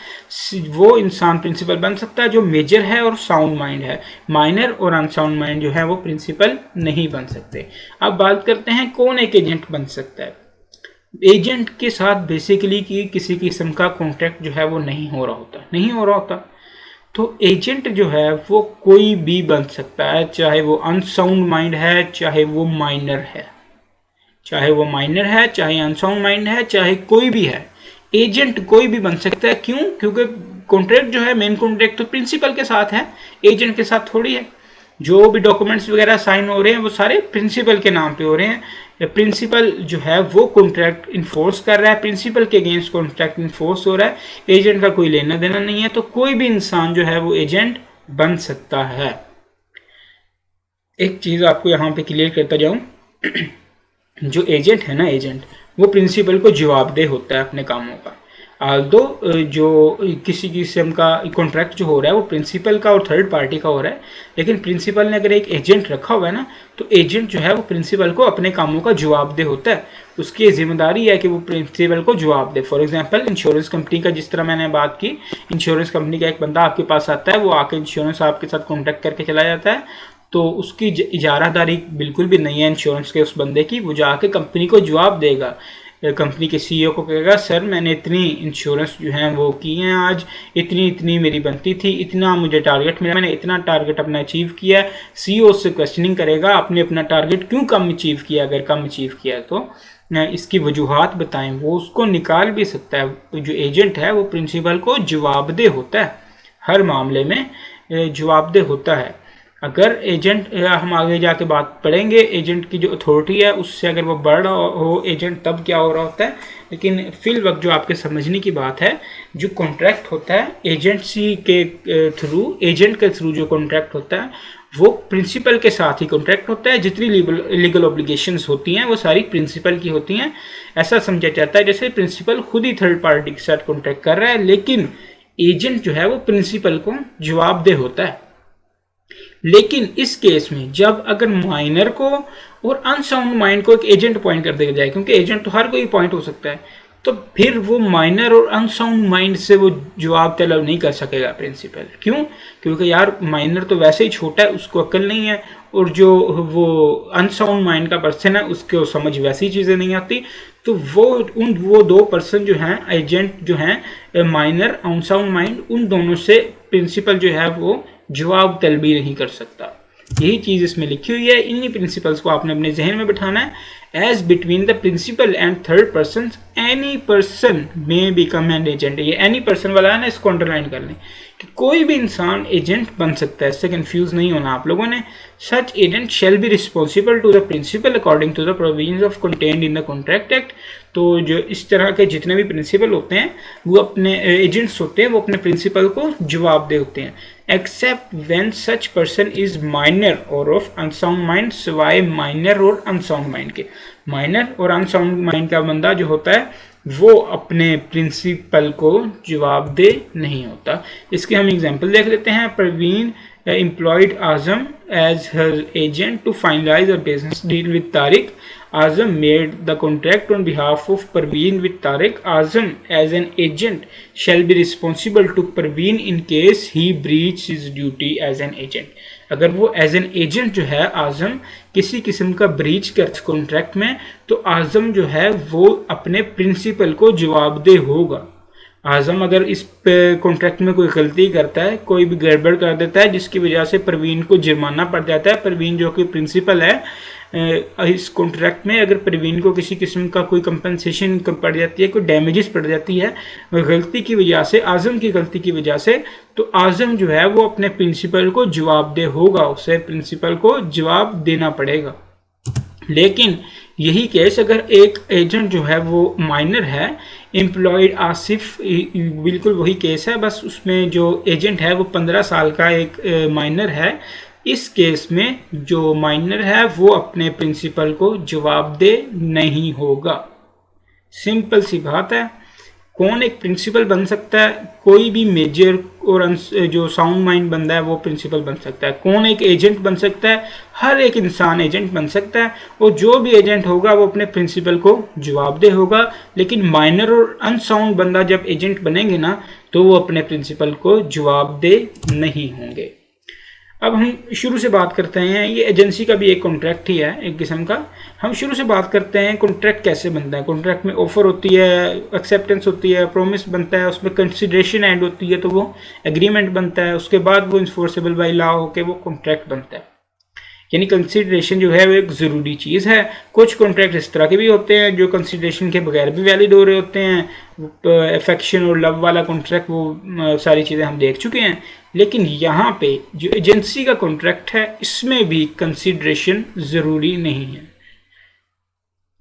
वो इंसान प्रिंसिपल बन सकता है जो मेजर है और साउंड माइंड है। माइनर और अनसाउंड माइंड जो है वो प्रिंसिपल नहीं बन सकते। अब बात करते हैं कौन एक एजेंट बन सकता है। एजेंट के साथ बेसिकली कि किसी किस्म का कॉन्ट्रैक्ट जो है वो नहीं हो रहा होता, तो एजेंट जो है वो कोई भी बन सकता है, चाहे वो अनसाउंड माइंड है, चाहे वो माइनर है, चाहे अनसाउंड माइंड है, चाहे कोई भी है, एजेंट कोई भी बन सकता है। क्यों? क्योंकि कॉन्ट्रैक्ट जो है, मेन कॉन्ट्रैक्ट तो प्रिंसिपल के साथ है, एजेंट के साथ थोड़ी है। जो भी डॉक्यूमेंट्स वगैरह साइन हो रहे हैं वो सारे प्रिंसिपल के नाम पे हो रहे हैं। प्रिंसिपल जो है वो कॉन्ट्रैक्ट इन्फोर्स कर रहा है, प्रिंसिपल के अगेंस्ट कॉन्ट्रैक्ट इन्फोर्स हो रहा है, एजेंट का कोई लेना देना नहीं है, तो कोई भी इंसान जो है वो एजेंट बन सकता है। एक चीज़ आपको यहाँ पे क्लियर करता जाऊँ, जो एजेंट है ना, एजेंट वो प्रिंसिपल को जवाबदेह होता है अपने कामों का। दो जो किसी किस्म का कॉन्ट्रैक्ट जो हो रहा है वो प्रिंसिपल का और थर्ड पार्टी का हो रहा है, लेकिन प्रिंसिपल ने अगर एक एजेंट रखा हुआ है ना, तो एजेंट जो है वो प्रिंसिपल को अपने कामों का जवाबदेह होता है। उसकी जिम्मेदारी है कि वो प्रिंसिपल को जवाब दे। फॉर एग्जांपल इंश्योरेंस कंपनी का, जिस तरह मैंने बात की, इंश्योरेंस कंपनी का एक बंदा आपके पास आता है, वो आके इंश्योरेंस आपके साथ कॉन्टैक्ट करके चला जाता है, तो उसकी इजारादारी बिल्कुल भी नहीं है इंश्योरेंस के उस बंदे की, वो जाके कंपनी को जवाब देगा। कंपनी के सीईओ को कहेगा सर मैंने इतनी इंश्योरेंस जो है वो की हैं, आज इतनी मेरी बनती थी, इतना मुझे टारगेट मिला, मैंने इतना टारगेट अपना अचीव किया। सीईओ उससे क्वेश्चनिंग करेगा आपने अपना टारगेट क्यों कम अचीव किया, अगर कम अचीव किया तो इसकी वजूहात बताएं, वो उसको निकाल भी सकता है। जो एजेंट है वो प्रिंसिपल को जवाबदेह होता है, हर मामले में जवाबदेह होता है। अगर एजेंट, हम आगे जाके बात पढ़ेंगे, एजेंट की जो अथॉरिटी है उससे अगर वो बढ़ रहा हो एजेंट तब क्या हो रहा होता है, लेकिन फिल वक्त जो आपके समझने की बात है, जो कॉन्ट्रैक्ट होता है एजेंसी के थ्रू, एजेंट के थ्रू जो कॉन्ट्रैक्ट होता है वो प्रिंसिपल के साथ ही कॉन्ट्रैक्ट होता है। जितनी लीगल ऑब्लिगेशंस होती हैं वो सारी प्रिंसिपल की होती हैं। ऐसा समझा जाता है जैसे प्रिंसिपल खुद ही थर्ड पार्टी के साथ कॉन्ट्रैक्ट कर रहा है, लेकिन एजेंट जो है वो प्रिंसिपल को जवाबदेह होता है। लेकिन इस केस में जब अगर माइनर को और अनसाउंड माइंड को एक एजेंट अपॉइंट कर दिया जाए, क्योंकि एजेंट तो हर कोई अपॉइंट हो सकता है, तो फिर वो माइनर और अनसाउंड माइंड से वो जवाब तलब नहीं कर सकेगा प्रिंसिपल। क्यों? क्योंकि यार माइनर तो वैसे ही छोटा है, उसको अक्ल नहीं है, और जो वो अनसाउंड माइंड का पर्सन है उसको समझ वैसी चीज़ें नहीं आती, तो वो दो पर्सन जो हैं, एजेंट जो हैं, माइनर अनसाउंड माइंड, उन दोनों से प्रिंसिपल जो है वो जवाब तलबी नहीं कर सकता। यही चीज़ इसमें लिखी हुई है। इन्हीं प्रिंसिपल्स को आपने अपने जहन में बिठाना है। As between the principal and third person any person may become an agent. ये एनी पर्सन वाला है ना, इसको अंडरलाइन कर लें कि कोई भी इंसान एजेंट बन सकता है, इससे कंफ्यूज नहीं होना आप लोगों ने। Such agent shall be responsible to the principal according to the provisions of contained in the contract act. तो जो इस तरह के जितने भी प्रिंसिपल होते हैं वो अपने एजेंट्स होते हैं, वो अपने प्रिंसिपल को जवाबदेह होते हैं। Except when such person is minor और ऑफ अनसाउंड माइंड, सिवाय माइनर और अनसाउंड माइंड के। माइनर और अनसाउंड माइंड का बंदा जो होता है वो अपने प्रिंसिपल को जवाबदेह नहीं होता। इसके हम एग्जांपल देख लेते हैं। Parveen employed Azam as her agent to finalize a business deal with Tariq. Azam made the contract on behalf of Parveen with Tariq. Azam as an agent shall be responsible to Parveen in case he breaches his duty as an agent. अगर वो as an agent जो है आजम किसी किस्म का breach कर contract में, तो आजम जो है वो अपने प्रिंसिपल को जवाबदेह होगा। आजम अगर इस कॉन्ट्रैक्ट में कोई गलती करता है, कोई भी गड़बड़ कर देता है जिसकी वजह से परवीन को जुर्माना पड़ जाता है, परवीन जो कि प्रिंसिपल है इस कॉन्ट्रैक्ट में, अगर परवीन को किसी किस्म का कोई कंपनसेशन पड़ जाती है, कोई डैमेजेस पड़ जाती है गलती की वजह से, आजम की गलती की वजह से, तो आजम जो है वो अपने प्रिंसिपल को जवाबदेह होगा, उसे प्रिंसिपल को जवाब देना पड़ेगा। लेकिन यही केस अगर एक एजेंट जो है वो माइनर है, एम्प्लॉयड आसिफ, बिल्कुल वही केस है, बस उसमें जो एजेंट है वो 15 साल का एक माइनर है। इस केस में जो माइनर है वो अपने प्रिंसिपल को जवाबदेह नहीं होगा। सिंपल सी बात है। कौन एक प्रिंसिपल बन सकता है? कोई भी मेजर और जो साउंड माइंड बंदा है वो प्रिंसिपल बन सकता है। कौन एक एजेंट बन सकता है? हर एक इंसान एजेंट बन सकता है, और जो भी एजेंट होगा वो अपने प्रिंसिपल को जवाबदेह होगा। लेकिन माइनर और अनसाउंड बंदा जब एजेंट बनेंगे ना, तो वो अपने प्रिंसिपल को जवाबदेह नहीं होंगे। अब हम शुरू से बात करते हैं, ये एजेंसी का भी एक कॉन्ट्रैक्ट ही है एक किस्म का। हम शुरू से बात करते हैं कॉन्ट्रैक्ट कैसे बनता है। कॉन्ट्रैक्ट में ऑफर होती है, एक्सेप्टेंस होती है, प्रॉमिस बनता है, उसमें कंसिडरेशन ऐड होती है, तो वो एग्रीमेंट बनता है। उसके बाद वो इन्फोर्सेबल बाय लॉ होकर वो कॉन्ट्रैक्ट बनता है। यानी कंसिडरेशन जो है वो एक ज़रूरी चीज़ है। कुछ कॉन्ट्रैक्ट इस तरह के भी होते हैं जो कंसिडरेशन के बगैर भी वैलिड हो रहे होते हैं। अफेक्शन और लव वाला कॉन्ट्रैक्ट, वो सारी चीज़ें हम देख चुके हैं। लेकिन यहाँ पे जो एजेंसी का कॉन्ट्रैक्ट है, इसमें भी कंसिडरेशन ज़रूरी नहीं है।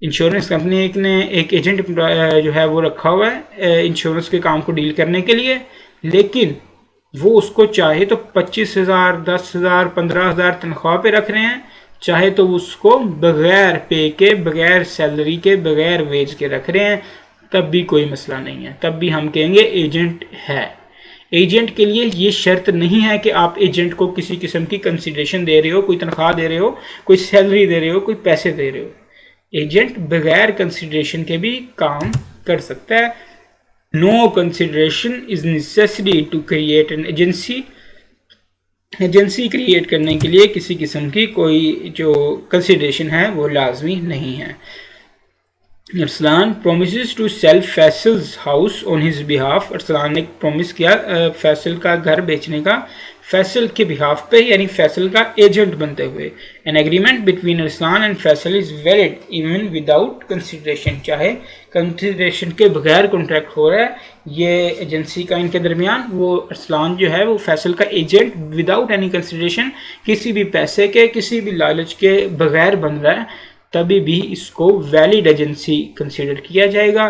इंश्योरेंस कंपनी ने एक एजेंट जो है वो रखा हुआ है इंश्योरेंस के काम को डील करने के लिए, लेकिन वो उसको चाहे तो 25,000, 10,000, 15,000 तनख्वाह पे रख रहे हैं, चाहे तो उसको बगैर पे के, बगैर सैलरी के, बगैर वेज के रख रहे हैं, तब भी कोई मसला नहीं है, तब भी हम कहेंगे एजेंट है। एजेंट के लिए ये शर्त नहीं है कि आप एजेंट को किसी किस्म की कंसिडरेशन दे रहे हो, कोई तनख्वाह दे रहे हो, कोई सैलरी दे रहे हो, कोई पैसे दे रहे हो। एजेंट बगैर कंसिडरेशन के भी काम कर सकता है। No consideration is necessary to create an agency. Agency create करने के लिए किसी किस्म की कोई जो कंसिडरेशन है वो लाजमी नहीं है। Arsalan promises to sell Faisal's house on his behalf. Arsalan ने प्रॉमिस किया फैसल का घर बेचने का फैसल के बिहाफ पे, यानी फैसल का एजेंट बनते हुए। An agreement between Arsalan and Faisal is valid even without consideration. चाहे कंसिडरेशन के बगैर कॉन्ट्रैक्ट हो रहा है ये एजेंसी का इनके दरमियान, वो अरसलान जो है वो फैसल का एजेंट विदाउट एनी कंसिडरेशन, किसी भी पैसे के, किसी भी लालच के बगैर बन रहा है, तभी भी इसको वैलिड एजेंसी कंसिडर किया जाएगा।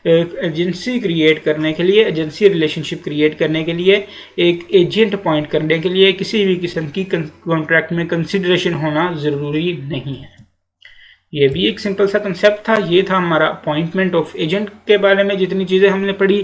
एजेंसी क्रिएट करने के लिए, एजेंसी रिलेशनशिप क्रिएट करने के लिए, एक एजेंट अपॉइंट करने के लिए किसी भी किस्म की कॉन्ट्रैक्ट में कंसिडरेशन होना ज़रूरी नहीं है। ये भी एक सिंपल सा कंसेप्ट था। ये था हमारा अपॉइंटमेंट ऑफ एजेंट के बारे में जितनी चीज़ें हमने पढ़ी।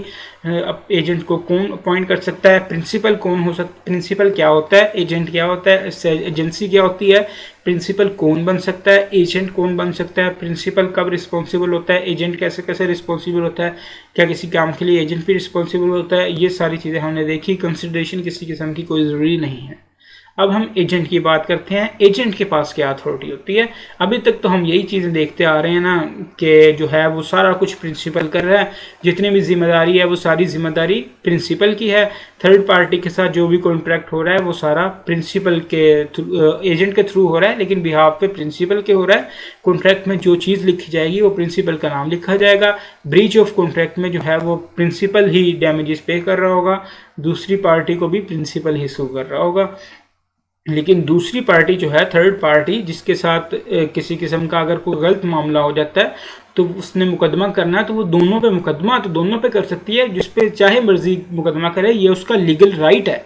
अब एजेंट को कौन अपॉइंट कर सकता है, प्रिंसिपल कौन हो सकता, प्रिंसिपल क्या होता है, एजेंट क्या होता है, एजेंसी क्या होती है, प्रिंसिपल कौन बन सकता है, एजेंट कौन बन सकता है, प्रिंसिपल कब रिस्पॉन्सिबल होता है, एजेंट कैसे कैसे रिस्पॉन्सिबल होता है, क्या किसी काम के लिए एजेंट भी रिस्पॉन्सिबल होता है, ये सारी चीज़ें हमने देखी। कंसिडरेशन किसी किस्म की कोई ज़रूरी नहीं है। अब हम एजेंट की बात करते हैं। एजेंट के पास क्या अथॉरिटी होती है? अभी तक तो हम यही चीज़ें देखते आ रहे हैं ना कि जो है वो सारा कुछ प्रिंसिपल कर रहा है, जितनी भी जिम्मेदारी है वो सारी जिम्मेदारी प्रिंसिपल की है। थर्ड पार्टी के साथ जो भी कॉन्ट्रैक्ट हो रहा है वो सारा प्रिंसिपल के एजेंट के थ्रू हो रहा है, लेकिन बिहाफ पे प्रिंसिपल के हो रहा है। कॉन्ट्रैक्ट में जो चीज़ लिखी जाएगी वो प्रिंसिपल का नाम लिखा जाएगा। ब्रीच ऑफ कॉन्ट्रैक्ट में जो है वो प्रिंसिपल ही डैमेजेस पे कर रहा होगा, दूसरी पार्टी को भी प्रिंसिपल ही सू कर रहा होगा। लेकिन दूसरी पार्टी जो है थर्ड पार्टी, जिसके साथ किसी किस्म का अगर कोई गलत मामला हो जाता है तो उसने मुकदमा करना है, तो वो दोनों पे मुकदमा तो दोनों पे कर सकती है, जिस पे चाहे मर्जी मुकदमा करे, ये उसका लीगल राइट है।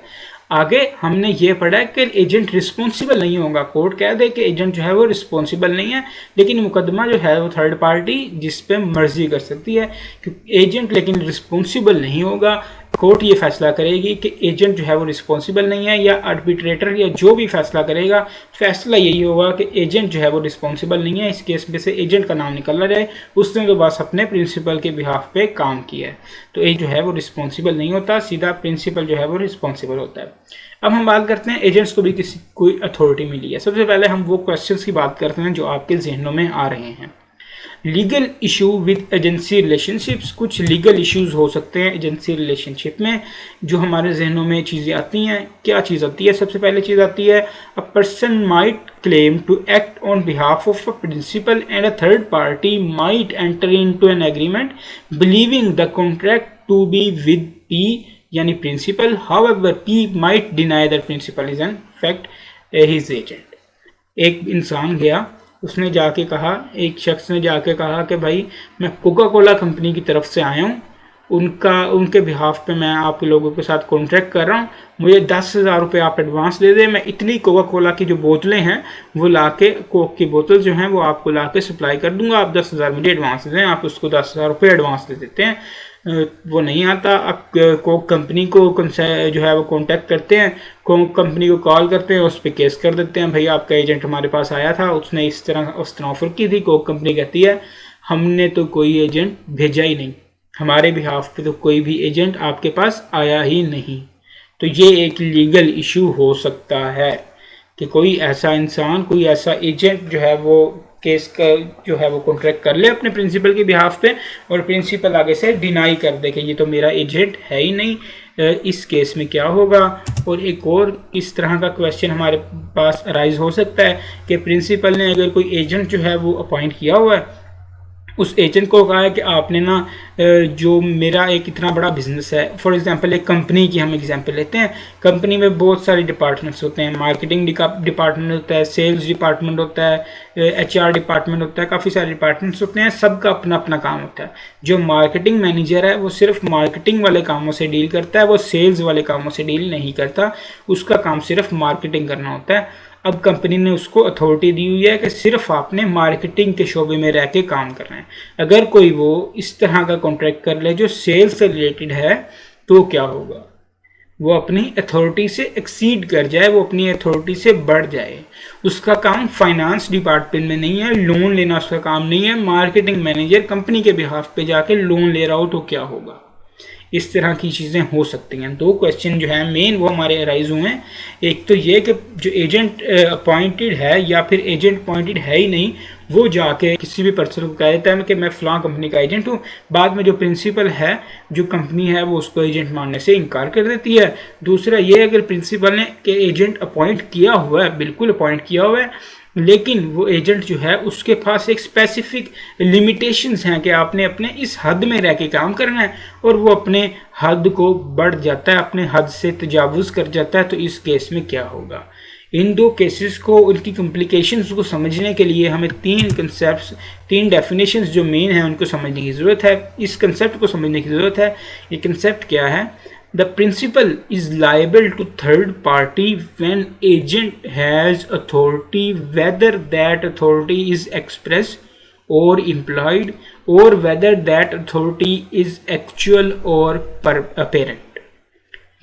आगे हमने ये पढ़ा है कि एजेंट रिस्पॉन्सिबल नहीं होगा। कोर्ट कह दे कि एजेंट जो है वो रिस्पॉन्सिबल नहीं है, लेकिन मुकदमा जो है वो थर्ड पार्टी जिस पे मर्जी कर सकती है, क्योंकि एजेंट लेकिन रिस्पॉन्सिबल नहीं होगा। कोर्ट ये फैसला करेगी कि एजेंट जो है वो रिस्पॉन्सिबल नहीं है, या आर्बिट्रेटर या जो भी फैसला करेगा, फैसला यही होगा कि एजेंट जो है वो रिस्पॉन्सिबल नहीं है। इस केस में से एजेंट का नाम निकलना जाए, उसने तो बस अपने प्रिंसिपल के बिहाफ पे काम किया है, तो एजेंट जो है वो रिस्पॉन्सिबल नहीं होता, सीधा प्रिंसिपल जो है वो रिस्पॉन्सिबल होता है। अब हम बात करते हैं एजेंट्स को भी किसी कोई अथॉरिटी मिली है। सबसे पहले हम वो क्वेश्चंस की बात करते हैं जो आपके जहनों में आ रहे हैं। Legal issue with agency relationships. कुछ लीगल इश्यूज हो सकते हैं एजेंसी रिलेशनशिप में, जो हमारे जहनों में चीज़ें आती हैं। क्या चीज़ आती है? सबसे पहले चीज़ आती है, a person might claim to act on behalf of a principal and a third party might enter into an agreement believing the contract to be with P यानी principal, however P might deny that principal is in fact his agent. एक इंसान गया, उसने जाके कहा, एक शख्स ने जाके कहा कि भाई मैं कोका कोला कंपनी की तरफ से आया हूँ, उनके बिहाफ पे मैं आप लोगों के साथ कॉन्ट्रैक्ट कर रहा हूँ, मुझे 10,000 रुपये आप एडवांस दे दें, मैं इतनी कोका कोला की जो बोतलें हैं वो लाके, कोक की बोतल जो हैं वो आपको लाके सप्लाई कर दूंगा, आप 10,000 मुझे एडवांस दे दें। आप उसको 10,000 रुपये एडवांस दे देते हैं, वो नहीं आता। अब कोक कंपनी को जो है वो कांटेक्ट करते हैं, कोक कंपनी को कॉल करते हैं, उस पर केस कर देते हैं, भाई आपका एजेंट हमारे पास आया था, उसने इस तरह ऑफर की थी। कोक कंपनी कहती है हमने तो कोई एजेंट भेजा ही नहीं, हमारे बिहाफ पे तो कोई भी एजेंट आपके पास आया ही नहीं। तो ये एक लीगल इशू हो सकता है कि कोई ऐसा इंसान, कोई ऐसा एजेंट जो है वो केस का जो है वो कॉन्ट्रैक्ट कर ले अपने प्रिंसिपल के बिहाफ पे, और प्रिंसिपल आगे से डिनाई कर दे कि ये तो मेरा एजेंट है ही नहीं। इस केस में क्या होगा? और एक और इस तरह का क्वेश्चन हमारे पास अराइज हो सकता है कि प्रिंसिपल ने अगर कोई एजेंट जो है वो अपॉइंट किया हुआ है, उस एजेंट को कहा है कि आपने ना जो मेरा एक इतना बड़ा बिजनेस है, फॉर एग्जांपल एक कंपनी की हम एग्जांपल लेते हैं, कंपनी में बहुत सारे डिपार्टमेंट्स होते हैं, मार्केटिंग डिपार्टमेंट होता है, सेल्स डिपार्टमेंट होता है, एचआर डिपार्टमेंट होता है, काफ़ी सारे डिपार्टमेंट्स होते हैं, सबका अपना अपना काम होता है। जो मार्केटिंग मैनेजर है वो सिर्फ मार्केटिंग वाले कामों से डील करता है, वो सेल्स वाले कामों से डील नहीं करता, उसका काम सिर्फ मार्केटिंग करना होता है। अब कंपनी ने उसको अथॉरिटी दी हुई है कि सिर्फ आपने मार्केटिंग के शोबे में रह के काम करना है। अगर कोई वो इस तरह का कॉन्ट्रैक्ट कर ले जो सेल्स से रिलेटेड है, तो क्या होगा? वो अपनी अथॉरिटी से एक्सीड कर जाए, वो अपनी अथॉरिटी से बढ़ जाए। उसका काम फाइनेंस डिपार्टमेंट में नहीं है, लोन लेना उसका काम नहीं है, मार्केटिंग मैनेजर कंपनी के बिहाफ पे जाके लोन ले रहा हो तो क्या होगा? इस तरह की चीज़ें हो सकती हैं। दो क्वेश्चन जो है मेन वो हमारे अराइज हुए हैं। एक तो ये कि जो एजेंट अपॉइंटेड है या फिर एजेंट अपॉइंटेड है ही नहीं, वो जाके किसी भी पर्सन को कह देता है कि मैं फ़लाँ कंपनी का एजेंट हूँ, बाद में जो प्रिंसिपल है, जो कंपनी है, वो उसको एजेंट मानने से इनकार कर देती है। दूसरा ये, अगर प्रिंसिपल ने कि एजेंट अपॉइंट किया हुआ है, बिल्कुल अपॉइंट किया हुआ है, लेकिन वो एजेंट जो है उसके पास एक स्पेसिफिक लिमिटेशंस हैं कि आपने अपने इस हद में रह के काम करना है, और वो अपने हद को बढ़ जाता है, अपने हद से तजावुज़ कर जाता है, तो इस केस में क्या होगा? इन दो केसेस को, उनकी कॉम्प्लिकेशंस को समझने के लिए हमें तीन कंसेप्ट्स, तीन डेफिनेशंस जो मेन हैं उनको समझने की ज़रूरत है। इस कंसेप्ट को समझने की ज़रूरत है। ये कंसेप्ट क्या है? The principal is liable to third party when agent has authority, whether that authority is express or implied, or whether that authority is actual or apparent.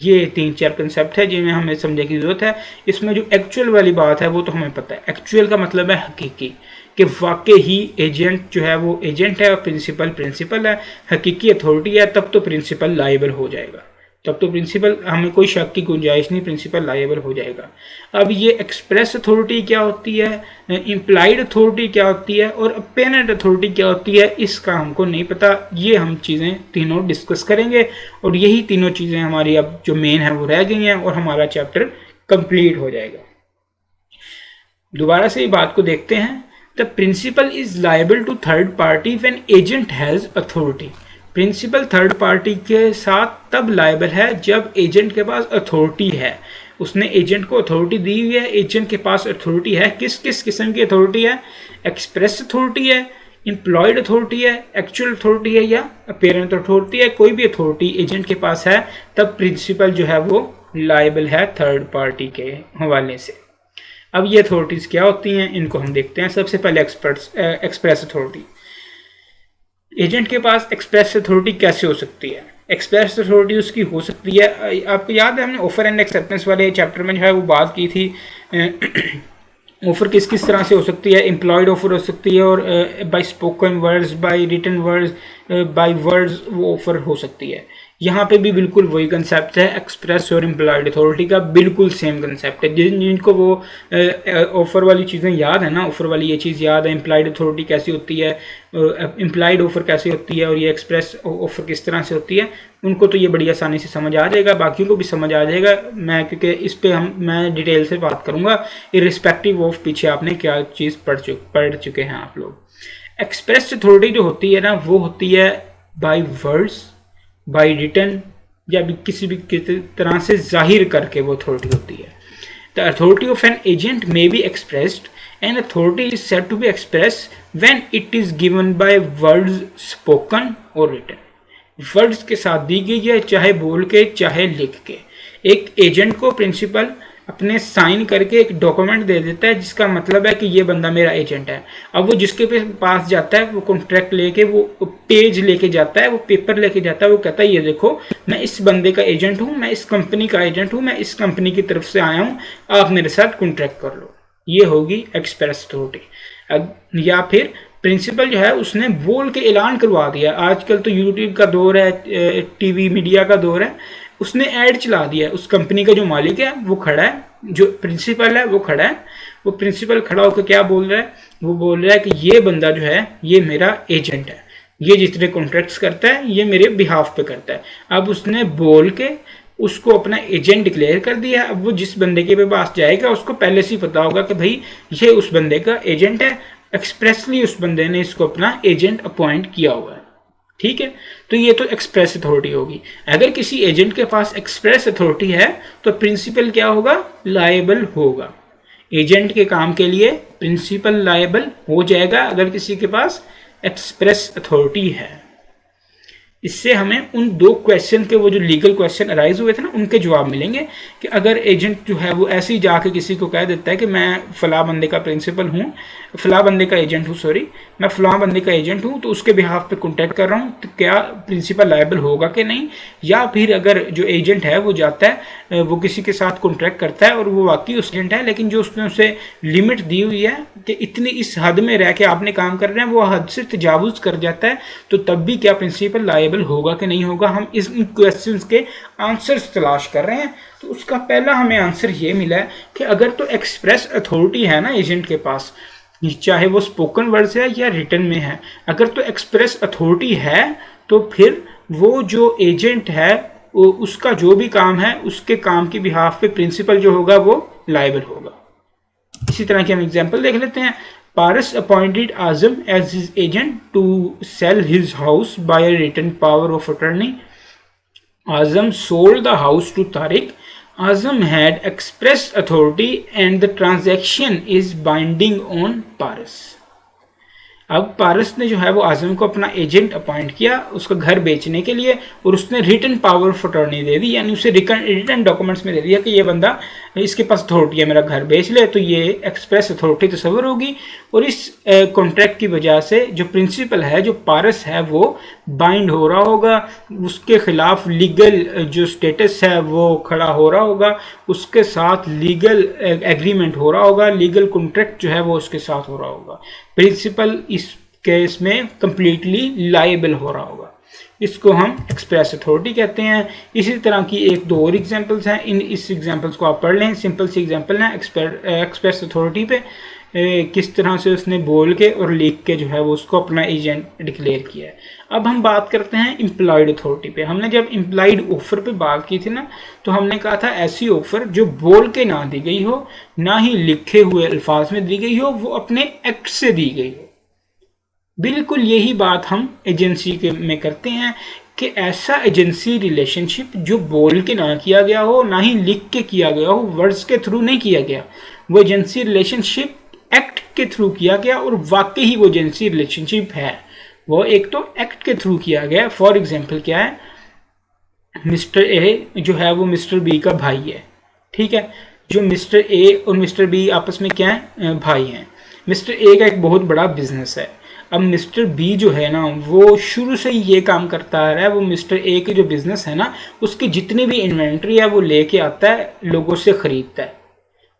ये तीन चार कंसेप्ट है जिन्हें हमें समझने की ज़रूरत है। इसमें जो एक्चुअल वाली बात है वो तो हमें पता है। एक्चुअल का मतलब है हकीकी, कि वाकई ही एजेंट जो है वो एजेंट है और प्रिंसिपल प्रिंसिपल है, हकीकी अथॉरिटी है, तब तो प्रिंसिपल लाइबल हो जाएगा। तब तो प्रिंसिपल, हमें कोई शक की गुंजाइश नहीं, प्रिंसिपल लायबल हो जाएगा। अब ये एक्सप्रेस अथॉरिटी क्या होती है, इम्प्लाइड अथॉरिटी क्या होती है और अपेरेंट अथॉरिटी क्या होती है, इसका हमको नहीं पता। ये हम चीज़ें तीनों डिस्कस करेंगे और यही तीनों चीज़ें हमारी अब जो मेन है वो रह गई हैं और हमारा चैप्टर कंप्लीट हो जाएगा। दोबारा से ये बात को देखते हैं। The principal is liable to third party when agent has authority. Principal third party के साथ तब लायबल है जब एजेंट के पास अथॉरिटी है, उसने एजेंट को अथॉरिटी दी हुई है, एजेंट के पास अथॉरिटी है। किस किस किस्म की अथॉरिटी है, एक्सप्रेस अथॉरिटी है, एम्प्लॉयड अथॉरिटी है, एक्चुअल अथॉरिटी है या अपेरेंट अथॉरिटी है। कोई भी अथॉरिटी एजेंट के पास है तब प्रिंसिपल जो है वो लायबल है थर्ड पार्टी के हवाले से। अब ये अथॉरिटीज़ क्या होती हैं, इनको हम देखते हैं। सबसे पहले एक्सप्रेस अथॉरिटी। एजेंट के पास एक्सप्रेस अथॉरिटी कैसे हो सकती है? एक्सप्रेस अथॉरिटी उसकी हो सकती है, आपको याद है हमने ऑफर एंड एक्सेप्टेंस वाले चैप्टर में जो है वो बात की थी। ऑफर किस किस तरह से हो सकती है, एम्प्लॉयड ऑफर हो सकती है और by spoken words, by written words, by words वो ऑफर हो सकती है। यहाँ पे भी बिल्कुल वही कंसेप्ट है, एक्सप्रेस और एम्प्लॉयड अथॉरिटी का बिल्कुल सेम कंसेप्ट है। जिनको वो ऑफर वाली चीज़ें याद है ना, ऑफर वाली ये चीज़ याद है, एम्प्लॉयड अथॉरिटी कैसी होती है, एम्प्लॉयड ऑफर कैसी होती है और ये एक्सप्रेस ऑफर किस तरह से होती है, उनको तो ये बड़ी आसानी से समझ आ जाएगा, बाकियों को भी समझ आ जाएगा। क्योंकि इस पर मैं डिटेल से बात करूँगा इर्रिस्पेक्टिव ऑफ पीछे आपने क्या चीज़ पढ़ चुके हैं आप लोग। एक्सप्रेस अथॉरिटी जो होती है ना वो होती है बाय वर्ड्स, बाय रिटन या भी किसी भी तरह से जाहिर करके वो अथॉरिटी होती है। The authority of an agent may be expressed and authority is said to be express when it is given by words spoken और रिटन। वर्ड्स के साथ दी गई है, चाहे बोल के चाहे लिख के। एक एजेंट को प्रिंसिपल अपने साइन करके एक डॉक्यूमेंट दे देता है जिसका मतलब है कि ये बंदा मेरा एजेंट है। अब वो जिसके पास जाता है वो कॉन्ट्रैक्ट लेके, वो पेज लेके जाता है, वो पेपर लेके जाता है, वो कहता है ये देखो मैं इस बंदे का एजेंट हूँ, मैं इस कंपनी का एजेंट हूँ, मैं इस कंपनी की तरफ से आया हूँ, आप मेरे साथ कॉन्ट्रैक्ट कर लो। ये होगी एक्सप्रेस अथॉरिटी। या फिर प्रिंसिपल जो है उसने बोल के ऐलान करवा दिया। आजकल तो यूट्यूब का दौर है, टीवी मीडिया का दौर है, उसने ऐड चला दिया। उस कंपनी का जो मालिक है वो खड़ा है, जो प्रिंसिपल है वो खड़ा है, वो प्रिंसिपल खड़ा होकर क्या बोल रहा है, वो बोल रहा है कि ये बंदा जो है ये मेरा एजेंट है, ये जितने कॉन्ट्रैक्ट्स करता है ये मेरे बिहाफ पे करता है। अब उसने बोल के उसको अपना एजेंट डिक्लेयर कर दिया। अब वो जिस बंदे के पास जाएगा उसको पहले से ही पता होगा कि भाई ये उस बंदे का एजेंट है, एक्सप्रेसली उस बंदे ने इसको अपना एजेंट अपॉइंट किया हुआ है। ठीक है, तो ये तो एक्सप्रेस अथॉरिटी होगी। अगर किसी एजेंट के पास एक्सप्रेस अथॉरिटी है तो प्रिंसिपल क्या होगा, लायबल होगा। एजेंट के काम के लिए प्रिंसिपल लायबल हो जाएगा अगर किसी के पास एक्सप्रेस अथॉरिटी है। इससे हमें उन दो क्वेश्चन के, वो जो लीगल क्वेश्चन अराइज हुए थे ना, उनके जवाब मिलेंगे कि अगर एजेंट जो है वो ऐसे ही जाके किसी को कह देता है कि मैं फला बंदे का प्रिंसिपल हूँ, फला बंदे का एजेंट हूँ, सॉरी मैं फला बंदे का एजेंट हूँ, तो उसके बिहाफ पे कॉन्टैक्ट कर रहा हूँ, तो क्या प्रिंसिपल लायबल होगा कि नहीं। या फिर अगर जो एजेंट है वो जाता है, वो किसी के साथ कॉन्ट्रैक्ट करता है और वो वाकई उस एजेंट है, लेकिन जो उसने उसे लिमिट दी हुई है कि इतनी इस हद में रह के आपने काम कर रहे हैं, वो हद से तजावुज कर जाता है, तो तब भी क्या प्रिंसिपल लायबल होगा कि नहीं होगा। हम इस क्वेश्चंस के आंसर्स तलाश कर रहे हैं। तो उसका पहला हमें आंसर ये मिला है कि अगर तो एक्सप्रेस अथॉरिटी है ना एजेंट के पास, चाहे वो स्पोकन वर्ड्स है या रिटन में है, अगर तो एक्सप्रेस अथॉरिटी है तो फिर वो जो एजेंट है उसका जो भी काम है उसके काम की बिहाफ पे प्रिंसिपल जो होगा वो लायबल होगा। इसी तरह की हम एग्जांपल देख लेते हैं। Paris appointed Azam as his agent to sell his house by a written power of attorney. Azam sold the house to Tariq. Azam had express authority and the transaction is binding on Paris. अब पारस ने जो है वो आजम को अपना agent appoint किया उसका घर बेचने के लिए, और उसने रिटन पावर ऑफ अटॉर्नी दे दी, यानी उसे रिटन डॉक्यूमेंट्स में दे दिया कि ये बंदा इसके पास अथॉरिटी है मेरा घर बेच ले। तो ये एक्सप्रेस अथॉरिटी तस्वर होगी, और इस कॉन्ट्रैक्ट की वजह से जो प्रिंसिपल है, जो पारस है, वो बाइंड हो रहा होगा, उसके खिलाफ लीगल जो स्टेटस है वो खड़ा हो रहा होगा, उसके साथ लीगल एग्रीमेंट हो रहा होगा, लीगल कॉन्ट्रैक्ट जो है वो उसके साथ हो रहा होगा। प्रिंसिपल इस केस में कंप्लीटली लायबल हो रहा होगा। इसको हम एक्सप्रेस अथॉरिटी कहते हैं। इसी तरह की एक दो और एग्जांपल्स हैं, इस एग्जांपल्स को आप पढ़ लें। सिंपल सी एग्जांपल है एक्सप्रेस अथॉरिटी पे किस तरह से उसने बोल के और लिख के जो है वो उसको अपना एजेंट डिक्लेयर किया है। अब हम बात करते हैं इम्प्लॉयड अथॉरिटी पे। हमने जब इम्प्लॉयड ऑफर पे बात की थी ना, तो हमने कहा था ऐसी ऑफर जो बोल के ना दी गई हो, ना ही लिखे हुए अल्फाज में दी गई हो, वो अपने एक्ट से दी गई हो। बिल्कुल यही बात हम एजेंसी के में करते हैं कि ऐसा एजेंसी रिलेशनशिप जो बोल के ना किया गया हो, ना ही लिख के किया गया हो, वर्ड्स के थ्रू नहीं किया गया, वो एजेंसी रिलेशनशिप एक्ट के थ्रू किया गया और वाकई ही वो एजेंसी रिलेशनशिप है। वो एक तो एक्ट के थ्रू किया गया। फॉर एग्जांपल क्या है, मिस्टर ए जो है वो मिस्टर बी का भाई है, ठीक है। जो मिस्टर ए और मिस्टर बी आपस में क्या है, भाई हैं। मिस्टर ए का एक बहुत बड़ा बिजनेस है। अब मिस्टर बी जो है ना, वो शुरू से ही ये काम करता आ रहा है, वो मिस्टर ए की जो बिजनेस है ना, उसकी जितनी भी इन्वेंट्री है वो लेके आता है, लोगों से खरीदता है।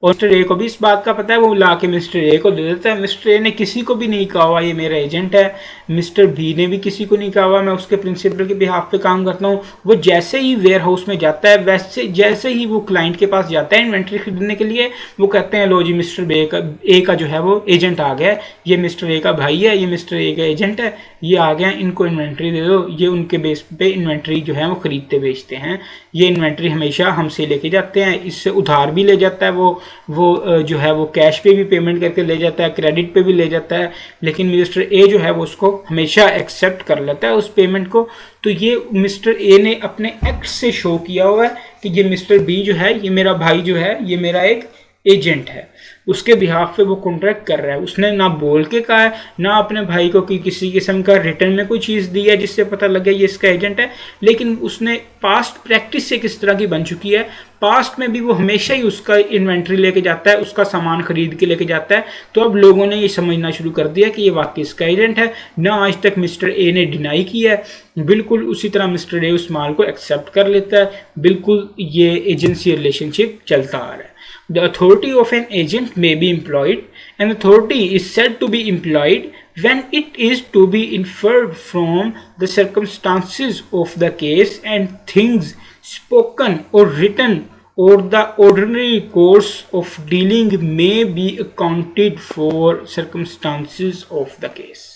और मिस्टर ए को भी इस बात का पता है, वो ला के मिस्टर ए को दे देता है। मिस्टर ए ने किसी को भी नहीं कहा हुआ ये मेरा एजेंट है, मिस्टर बी ने भी किसी को नहीं कहा हुआ मैं उसके प्रिंसिपल के बिहाफ पे काम करता हूँ। वो जैसे ही वेयर हाउस में जाता है, वैसे जैसे ही वो क्लाइंट के पास जाता है इन्वेंट्री खरीदने के लिए, वो कहते हैं लो जी मिस्टर ए का जो है वो एजेंट आ गया है, ये मिस्टर ए का भाई है, ये मिस्टर ए का एजेंट है, ये आ गया, इनको इन्वेंट्री दे दो। ये उनके बेस पे इन्वेंट्री जो है वो खरीदते बेचते हैं। ये इन्वेंट्री हमेशा हमसे लेके जाते हैं, इससे उधार भी ले जाता है, वो जो है वो कैश पे भी पेमेंट करके ले जाता है, क्रेडिट पे भी ले जाता है, लेकिन मिस्टर ए जो है वो उसको हमेशा एक्सेप्ट कर लेता है उस पेमेंट को। तो ये मिस्टर ए ने अपने एक्ट से शो किया हुआ है कि ये मिस्टर बी जो है, ये मेरा भाई जो है, ये मेरा एक एजेंट है। उसके बिहाफ पे वो कॉन्ट्रैक्ट कर रहा है। उसने ना बोल के कहा है, ना अपने भाई को कि किसी किस्म का रिटर्न में कोई चीज़ दी है जिससे पता लगे ये इसका एजेंट है, लेकिन उसने पास्ट प्रैक्टिस से किस तरह की बन चुकी है, पास्ट में भी वो हमेशा ही उसका इन्वेंट्री लेके जाता है, उसका सामान खरीद के लेके जाता है। तो अब लोगों ने ये समझना शुरू कर दिया कि ये वाकई इसका एजेंट है। ना आज तक मिस्टर ए ने डिनाई किया है, बिल्कुल उसी तरह मिस्टर ए उस माल को एक्सेप्ट कर लेता है। बिल्कुल ये एजेंसी रिलेशनशिप चलता आ रहा है। The authority of an agent may be employed. An authority is said to be employed when it is to be inferred from the circumstances of the case and things spoken or written, or the ordinary course of dealing may be accounted for circumstances of the case.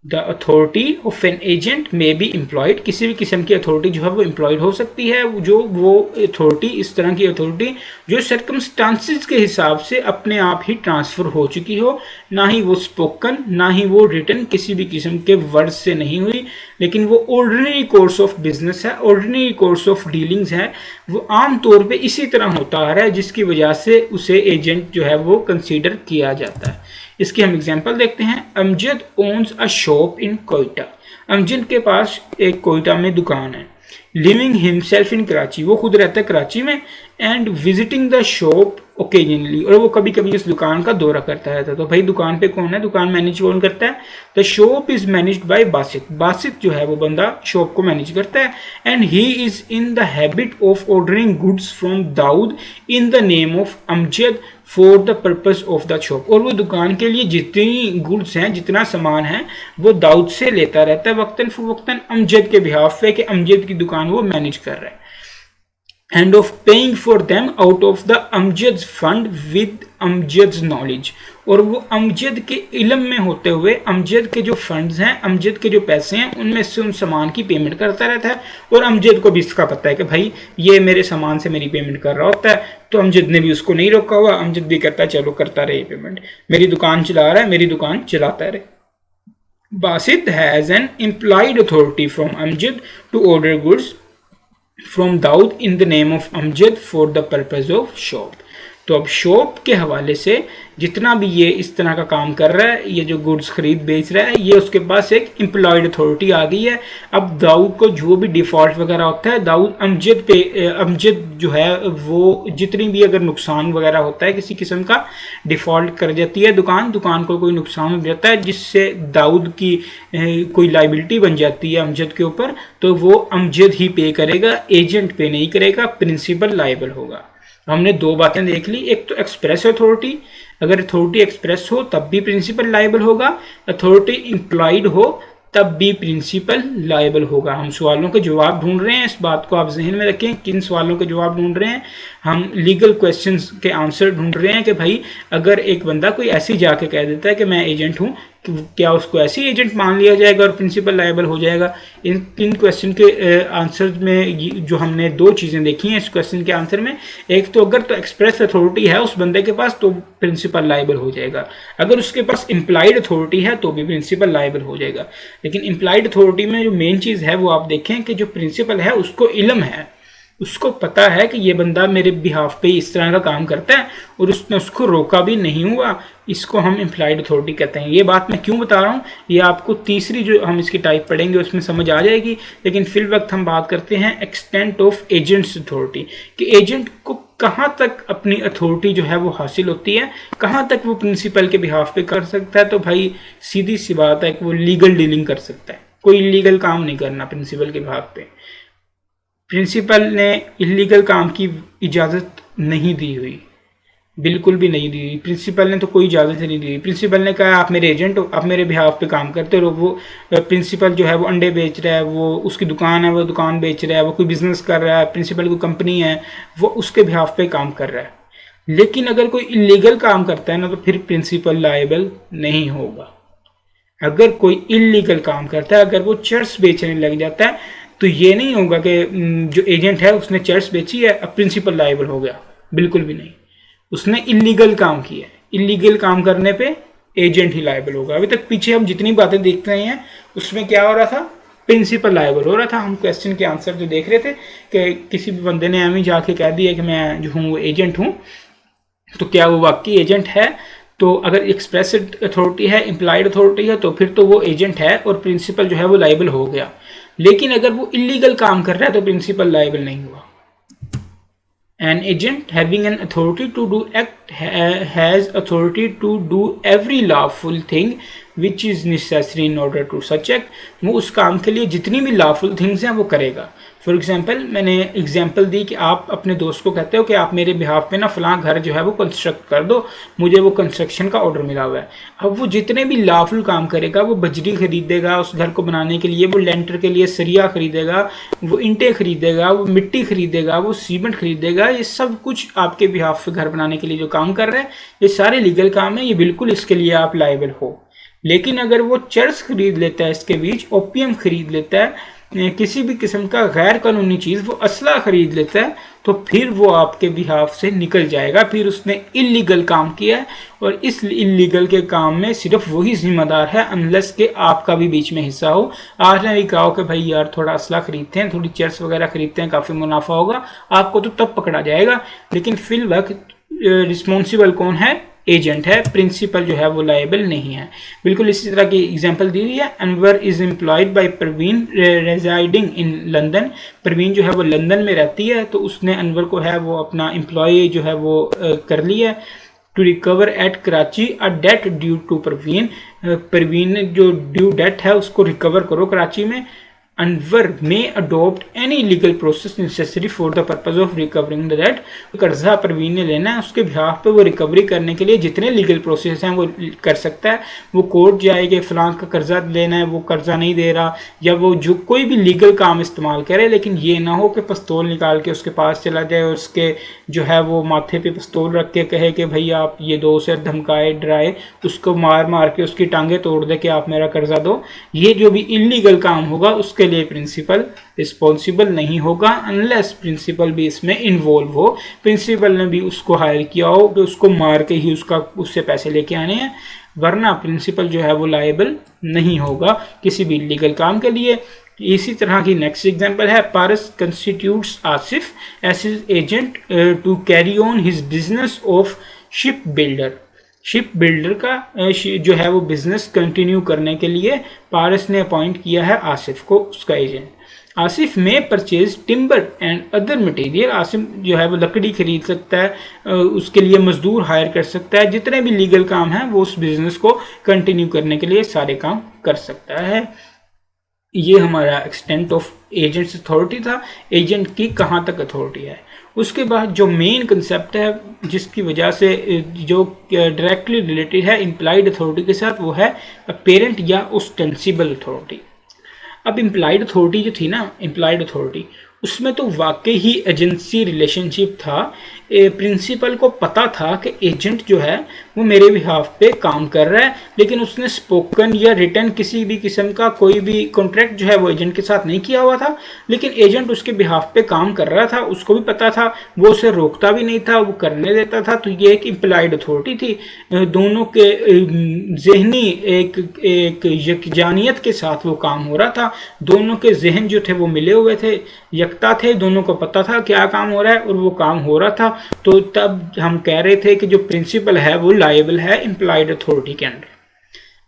The authority of an agent may be employed, किसी भी किस्म की authority जो है वो employed हो सकती है। जो वो अथॉरिटी, इस तरह की अथॉरिटी जो सर्कमस्टांसिस के हिसाब से अपने आप ही ट्रांसफ़र हो चुकी हो, ना ही वो स्पोकन ना ही वो रिटन किसी भी किस्म के वर्ड से नहीं हुई, लेकिन वो ऑर्डिनरी कोर्स ऑफ बिजनेस है, ऑर्डिनरी कोर्स ऑफ डीलिंग्स है। वो आम तौर पे इसी तरह होता आ रहा है, जिसकी वजह से उसे एजेंट जो है वो कंसीडर किया जाता है। इसकी हम एग्जांपल देखते हैं। Amjad owns a shop in Quetta. Amjad के पास एक कोयटा में दुकान है। लिविंग हिमसेल्फ इन कराची, वो खुद रहता है कराची में, and visiting the shop occasionally, और वो कभी कभी इस दुकान का दौरा करता रहता है। तो भाई दुकान पे कौन है, दुकान मैनेज कौन करता है? The shop is managed by Basit. Basit जो है वो बंदा शॉप को मैनेज करता है। And he is in the habit of ordering goods from Dawood in the name of Amjad for the purpose of the shop. और वो दुकान के लिए जितनी गुड्स हैं, जितना सामान है, वो दाऊद से लेता रहता है वक्तन फवक्तन अमजद के बिहाफ पे, कि अमजद की दुकान वो मैनेज कर रहा है। End of paying for them out of the Amjad fund with Amjad knowledge, और वो अमजद के इल्म में होते हुए अमजद के जो फंड्स हैं, अमजद के जो पैसे हैं, उनमें से उन सामान की पेमेंट करता रहता है। और अमजद को भी इसका पता है कि भाई ये मेरे सामान से मेरी पेमेंट कर रहा होता है, तो अमजद ने भी उसको नहीं रोका हुआ। अमजद भी कहता है चलो करता रहे पेमेंट, मेरी दुकान चला रहा है, मेरी दुकान चलाता रहे। Basit has an implied authority from Amjad to order goods from Daud in the name of Amjad for the purpose of shop। तो अब शॉप के हवाले से जितना भी ये इस तरह का काम कर रहा है, ये जो गुड्स खरीद बेच रहा है, ये उसके पास एक एम्प्लॉयड अथॉरिटी आ गई है। अब दाऊद को जो भी डिफ़ॉल्ट वगैरह होता है, दाऊद अमजद जो है वो जितनी भी अगर नुकसान वगैरह होता है किसी किस्म का, डिफ़ॉल्ट कर जाती है दुकान को कोई नुकसान हो जाता है जिससे दाऊद की कोई लाइबिलिटी बन जाती है अमजद के ऊपर, तो वो अमजद ही पे करेगा, एजेंट पे नहीं करेगा, प्रिंसिपल लाइबल होगा। हमने दो बातें देख ली, एक तो एक्सप्रेस अथॉरिटी अगर अथॉरिटी एक्सप्रेस हो तब भी प्रिंसिपल लायबल होगा, अथॉरिटी इम्प्लॉयड हो तब भी प्रिंसिपल लायबल होगा। हम सवालों के जवाब ढूंढ रहे हैं, इस बात को आप जहन में रखें। किन सवालों के जवाब ढूंढ रहे हैं? हम लीगल क्वेश्चंस के आंसर ढूंढ रहे हैं कि भाई अगर एक बंदा कोई ऐसी जाके कह देता है कि मैं एजेंट हूँ, क्या उसको ऐसे ही एजेंट मान लिया जाएगा और प्रिंसिपल लायबल हो जाएगा? इन क्वेश्चन के आंसर में जो हमने दो चीज़ें देखी हैं इस क्वेश्चन के आंसर में, एक तो अगर तो एक्सप्रेस अथॉरिटी है उस बंदे के पास तो प्रिंसिपल लायबल हो जाएगा, अगर उसके पास इम्प्लाइड अथॉरिटी है तो भी प्रिंसिपल लायबल हो जाएगा। लेकिन इम्प्लाइड अथॉरिटी में जो मेन चीज़ है वो आप देखें कि जो प्रिंसिपल है उसको इल्म है, उसको पता है कि ये बंदा मेरे बिहाफ पे इस तरह का काम करता है और उसने उसको रोका भी नहीं हुआ, इसको हम इम्प्लाइड अथॉरिटी कहते हैं। ये बात मैं क्यों बता रहा हूँ, ये आपको तीसरी जो हम इसकी टाइप पढ़ेंगे उसमें समझ आ जाएगी। लेकिन फिल वक्त हम बात करते हैं एक्सटेंट ऑफ एजेंट्स अथॉरिटी, कि एजेंट को कहाँ तक अपनी अथॉरिटी जो है वो हासिल होती है, कहाँ तक वो प्रिंसिपल के बिहाफ पे कर सकता है। तो भाई सीधी सी बात है कि वो लीगल डीलिंग कर सकता है, कोई इलीगल काम नहीं करना प्रिंसिपल के बिहाफ पे। प्रिंसिपल ने इलीगल काम की इजाज़त नहीं दी हुई, बिल्कुल भी नहीं दी हुई। प्रिंसिपल ने तो कोई इजाज़त नहीं दी। प्रिंसिपल ने कहा आप मेरे एजेंट हो, आप मेरे बिहाफ पे काम करते हो। वो प्रिंसिपल जो है वो अंडे बेच रहा है, वो उसकी दुकान है वो दुकान बेच रहा है, वो कोई बिजनेस कर रहा है, प्रिंसिपल की कंपनी है, वो उसके बिहाफ पे काम कर रहा है। लेकिन अगर कोई इलीगल काम करता है ना तो फिर प्रिंसिपल लायबल नहीं होगा। अगर कोई इलीगल काम करता है, अगर वो चर्च बेचने लग जाता है तो ये नहीं होगा कि जो एजेंट है उसने चर्च बेची है अब प्रिंसिपल लायबल हो गया, बिल्कुल भी नहीं। उसने इलीगल काम किया है, इलीगल काम करने पे एजेंट ही लायबल होगा। अभी तक पीछे हम जितनी बातें देख रहे हैं उसमें क्या हो रहा था, प्रिंसिपल लायबल हो रहा था। हम क्वेश्चन के आंसर जो देख रहे थे कि किसी भी बंदे ने एम ही जाके कह दिया कि मैं जो हूँ वो एजेंट हूँ, तो क्या वो वाकई एजेंट है? तो अगर एक्सप्रेस अथॉरिटी है, इम्प्लाइड अथॉरिटी है, तो फिर तो वो एजेंट है और प्रिंसिपल जो है वो लायबल हो गया। लेकिन अगर वो इलीगल काम कर रहा है तो प्रिंसिपल लायबल नहीं हुआ। An agent having an authority to do act has authority to do every lawful thing which is necessary in order to such act. वो उस काम के लिए जितनी भी lawful things हैं वो करेगा। फॉर एग्जाम्पल मैंने एग्जाम्पल दी कि आप अपने दोस्त को कहते हो कि आप मेरे बिहाफ पे ना फलां घर जो है वो कंस्ट्रक्ट कर दो, मुझे वो कंस्ट्रक्शन का ऑर्डर मिला हुआ है। अब वो जितने भी लॉफुल काम करेगा, वो बजरी खरीदेगा उस घर को बनाने के लिए, वो लेंटर के लिए सरिया खरीदेगा, वो ईंटें खरीदेगा, वो मिट्टी खरीदेगा, वो सीमेंट खरीदेगा, ये सब कुछ आपके बिहाफ पे घर बनाने के लिए जो काम कर रहे हैं ये सारे लीगल काम है, ये बिल्कुल इसके लिए आप लायबल हो। लेकिन अगर वो चर्च खरीद लेता है, इसके बीच ओपियम खरीद लेता है, किसी भी किस्म का गैर कानूनी चीज़, वो असला खरीद लेता है, तो फिर वो आपके बिहाफ से निकल जाएगा। फिर उसने इलीगल काम किया है और इस इलीगल के काम में सिर्फ वही जिम्मेदार है, अनलेस के आपका भी बीच में हिस्सा हो। आपने भी कहा कि भाई यार थोड़ा असला खरीदते हैं, थोड़ी चर्च वगैरह खरीदते हैं, काफ़ी मुनाफा होगा, आपको तो तब पकड़ा जाएगा। लेकिन फिल वक्त रिस्पॉन्सिबल कौन है? एजेंट है, प्रिंसिपल जो है वो लायबल नहीं है। बिल्कुल इसी तरह की एग्जांपल दी हुई है। Anwar is employed by Parveen residing in London. Parveen जो है वो लंदन में रहती है, तो उसने अनवर को है वो अपना एम्प्लॉय जो है वो कर लिया है। To recover at Karachi a debt due to Parveen. Parveen ने जो ड्यू डेट है उसको रिकवर करो कराची में। Anwar may adopt any legal process necessary for the purpose of recovering the debt. कर्जा परवीन ने लेना है, उसके बिहाफ पे वो रिकवरी करने के लिए जितने लीगल प्रोसेस हैं वो कर सकता है। वो कोर्ट जाएगा, फलां का कर्जा लेना है, वो कर्जा नहीं दे रहा, या वो जो कोई भी लीगल काम इस्तेमाल करे, लेकिन ये ना हो कि पिस्तौल निकाल के उसके पास चला जाए और उसके जो है वो माथे पे पिस्तौल रख के कहे कि भाई आप ये दो से धमकाए डराए, उसको मार मार के उसकी टांगे तोड़ दे कि आप मेरा कर्जा दो। ये जो भी इलीगल काम होगा उसके लिए प्रिंसिपल रिस्पॉन्सिबल नहीं होगा, अनलेस प्रिंसिपल भी इसमें इन्वॉल्व हो, प्रिंसिपल ने भी उसको हायर किया हो कि उसको मार के ही उससे पैसे लेके आने हैं, वरना प्रिंसिपल जो है वो लायबल नहीं होगा किसी भी इलीगल काम के लिए। इसी तरह की नेक्स्ट एग्जांपल है, Paras constitutes Asif as his agent to carry on his business of ship builder. Ship builder का जो है वो बिजनेस कंटिन्यू करने के लिए पारस ने अपॉइंट किया है आसिफ को उसका एजेंट। आसिफ में purchase timber and other material. Asif जो है वो लकड़ी खरीद सकता है, उसके लिए मजदूर हायर कर सकता है, जितने भी लीगल काम हैं वो उस बिजनेस को कंटिन्यू करने के लिए सारे काम कर सकता है। ये हमारा एक्सटेंट ऑफ एजेंट्स अथॉरिटी था, एजेंट की कहाँ तक अथॉरिटी है। उसके बाद जो मेन कंसेप्ट है जिसकी वजह से जो डायरेक्टली रिलेटेड है इम्प्लाइड अथॉरिटी के साथ, वो है पेरेंट या ओस्टेंसिबल अथॉरिटी। अब इम्प्लाइड अथॉरिटी जो थी ना, इम्प्लाइड अथॉरिटी, उसमें तो वाकई ही एजेंसी रिलेशनशिप था। प्रिंसिपल को पता था कि एजेंट जो है वो मेरे बिहाफ पे काम कर रहा है, लेकिन उसने स्पोकन या रिटन किसी भी किस्म का कोई भी कॉन्ट्रैक्ट जो है वो एजेंट के साथ नहीं किया हुआ था, लेकिन एजेंट उसके बिहाफ पे काम कर रहा था, उसको भी पता था, वो उसे रोकता भी नहीं था, वो करने देता था। तो ये एक इम्प्लाइड अथॉरिटी थी। दोनों के जहनी एक यकजानियत के साथ वो काम हो रहा था, दोनों के जहन जो थे वो मिले हुए थे, यकता थे, दोनों को पता था क्या काम हो रहा है और वो काम हो रहा था। तो तब हम कह रहे थे कि जो प्रिंसिपल है वो लायबल है इम्प्लाइड अथॉरिटी के अंडर।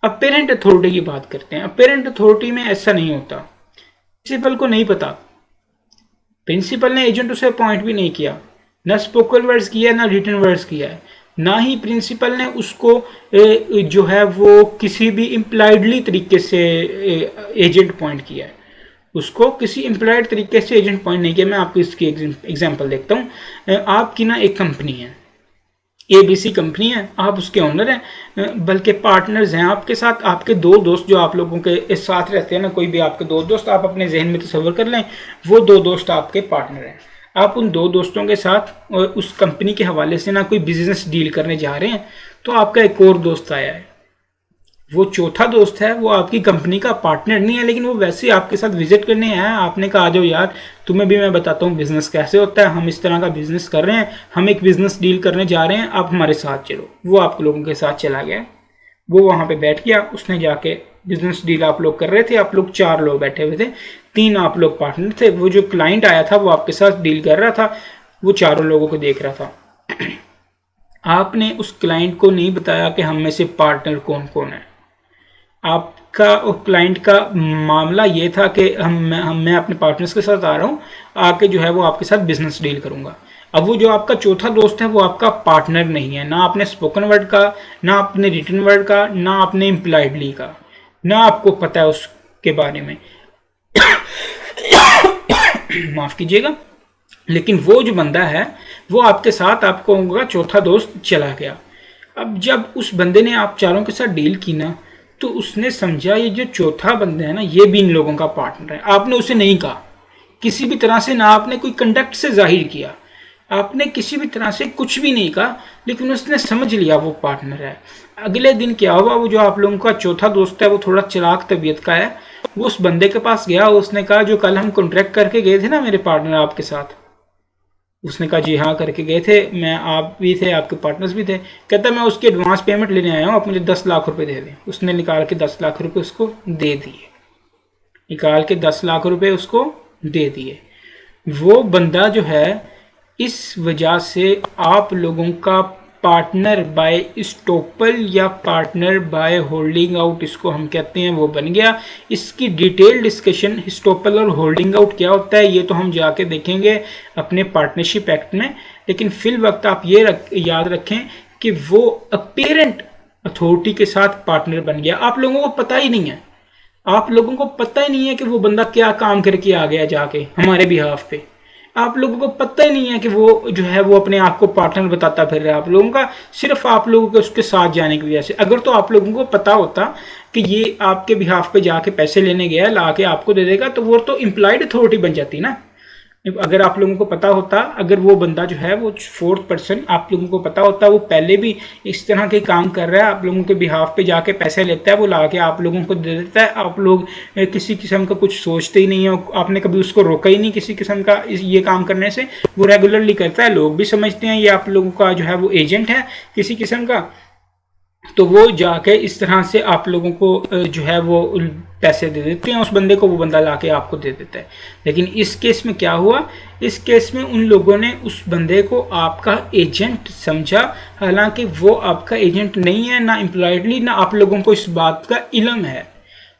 अब पेरेंट अथॉरिटी की बात करते हैं। अब पेरेंट अथॉरिटी में ऐसा नहीं होता, प्रिंसिपल को नहीं पता, प्रिंसिपल ने एजेंट उसे अपॉइंट भी नहीं किया, ना स्पोकन वर्ड्स किया ना रिटन वर्ड्स किया है, ना ही प्रिंसिपल ने उसको जो है वो किसी भी इम्प्लाइडली तरीके से एजेंट अपॉइंट किया है, उसको किसी इम्प्लॉयड तरीके से एजेंट पॉइंट नहीं किया। मैं आपको इसकी एग्जांपल देखता हूँ। आपकी ना एक कंपनी है, ABC कंपनी है, आप उसके ओनर हैं, बल्कि पार्टनर्स हैं आपके साथ, आपके दो दोस्त जो आप लोगों के साथ रहते हैं ना, कोई भी आपके दो दोस्त आप अपने जहन में तस्वर कर लें, वो दो दोस्त आपके पार्टनर हैं। आप उन दो दोस्तों के साथ उस कंपनी के हवाले से ना कोई बिजनेस डील करने जा रहे हैं, तो आपका एक और दोस्त आया है, वो चौथा दोस्त है, वो आपकी कंपनी का पार्टनर नहीं है, लेकिन वो वैसे ही आपके साथ विजिट करने आया है। आपने कहा आ जाओ यार, तुम्हें भी मैं बताता हूँ बिजनेस कैसे होता है, हम इस तरह का बिजनेस कर रहे हैं, हम एक बिजनेस डील करने जा रहे हैं, आप हमारे साथ चलो। वो आप लोगों के साथ चला गया, वो वहाँ पे बैठ गया, उसने जाके बिजनेस डील आप लोग कर रहे थे, आप लोग 4 लोग बैठे हुए थे, 3 आप लोग पार्टनर थे, वो जो क्लाइंट आया था वो आपके साथ डील कर रहा था, वो चारों लोगों को देख रहा था। आपने उस क्लाइंट को नहीं बताया कि हम में से पार्टनर कौन कौन है। आपका और क्लाइंट का मामला ये था कि मैं अपने पार्टनर्स के साथ आ रहा हूँ, आके जो है वो आपके साथ बिजनेस डील करूँगा। अब वो जो आपका चौथा दोस्त है वो आपका पार्टनर नहीं है, ना आपने स्पोकन वर्ड का, ना आपने रिटन वर्ड का, ना आपने इम्प्लाइडली का, ना आपको पता है उसके बारे में। माफ़ कीजिएगा, लेकिन वो जो बंदा है वो आपके साथ, आपको होगा चौथा दोस्त चला गया। अब जब उस बंदे ने आप चारों के साथ डील की ना, तो उसने समझा ये जो चौथा बंदा है ना, ये भी इन लोगों का पार्टनर है। आपने उसे नहीं कहा किसी भी तरह से, ना आपने कोई कंडक्ट से जाहिर किया, आपने किसी भी तरह से कुछ भी नहीं कहा, लेकिन उसने समझ लिया वो पार्टनर है। अगले दिन क्या हुआ, वो जो आप लोगों का चौथा दोस्त है वो थोड़ा चिराग तबीयत का है, वो उस बंदे के पास गया, उसने कहा जो कल हम कॉन्ट्रैक्ट करके गए थे ना मेरे पार्टनर आपके साथ, उसने कहा जी हाँ करके गए थे, मैं, आप भी थे, आपके पार्टनर्स भी थे। कहता मैं उसकी एडवांस पेमेंट लेने आया हूँ, आप मुझे 10 लाख रुपए दे दें। उसने निकाल के 10 लाख रुपए उसको दे दिए, निकाल के 10 लाख रुपए उसको दे दिए। वो बंदा जो है, इस वजह से आप लोगों का पार्टनर बाय स्टॉपल या पार्टनर बाय होल्डिंग आउट, इसको हम कहते हैं, वो बन गया। इसकी डिटेल डिस्कशन स्टॉपल और होल्डिंग आउट क्या होता है ये तो हम जाके देखेंगे अपने पार्टनरशिप एक्ट में, लेकिन फिल वक्त आप ये याद रखें कि वो अपेरेंट अथॉरिटी के साथ पार्टनर बन गया। आप लोगों को पता ही नहीं है, आप लोगों को पता ही नहीं है कि वो बंदा क्या काम करके आ गया जाके हमारे बिहाफ पे। आप लोगों को पता ही नहीं है कि वो जो है वो अपने आप को पार्टनर बताता फिर रहा है आप लोगों का, सिर्फ आप लोगों के उसके साथ जाने की वजह से। अगर तो आप लोगों को पता होता कि ये आपके बिहाफ पे जाके पैसे लेने गया, ला के आपको दे देगा, तो वो तो इम्प्लाइड अथॉरिटी बन जाती ना। अगर आप लोगों को पता होता, अगर वो बंदा जो है वो 4th पर्सन आप लोगों को पता होता, वो पहले भी इस तरह के काम कर रहा है, आप लोगों के बिहाफ पे जाके पैसे लेता है, वो ला के आप लोगों को दे देता है, आप लोग किसी किस्म का कुछ सोचते ही नहीं है, आपने कभी उसको रोका ही नहीं किसी किस्म का ये काम करने से, वो रेगुलरली करता है, लोग भी समझते हैं ये आप लोगों का जो है वो एजेंट है किसी किस्म का। तो वो जाके इस तरह से आप लोगों को जो है वो पैसे दे देते हैं उस बंदे को, वो बंदा लाके आपको दे देता है। लेकिन इस केस में क्या हुआ, इस केस में उन लोगों ने उस बंदे को आपका एजेंट समझा, हालांकि वो आपका एजेंट नहीं है, ना एम्प्लॉयडली, ना आप लोगों को इस बात का इल्म है,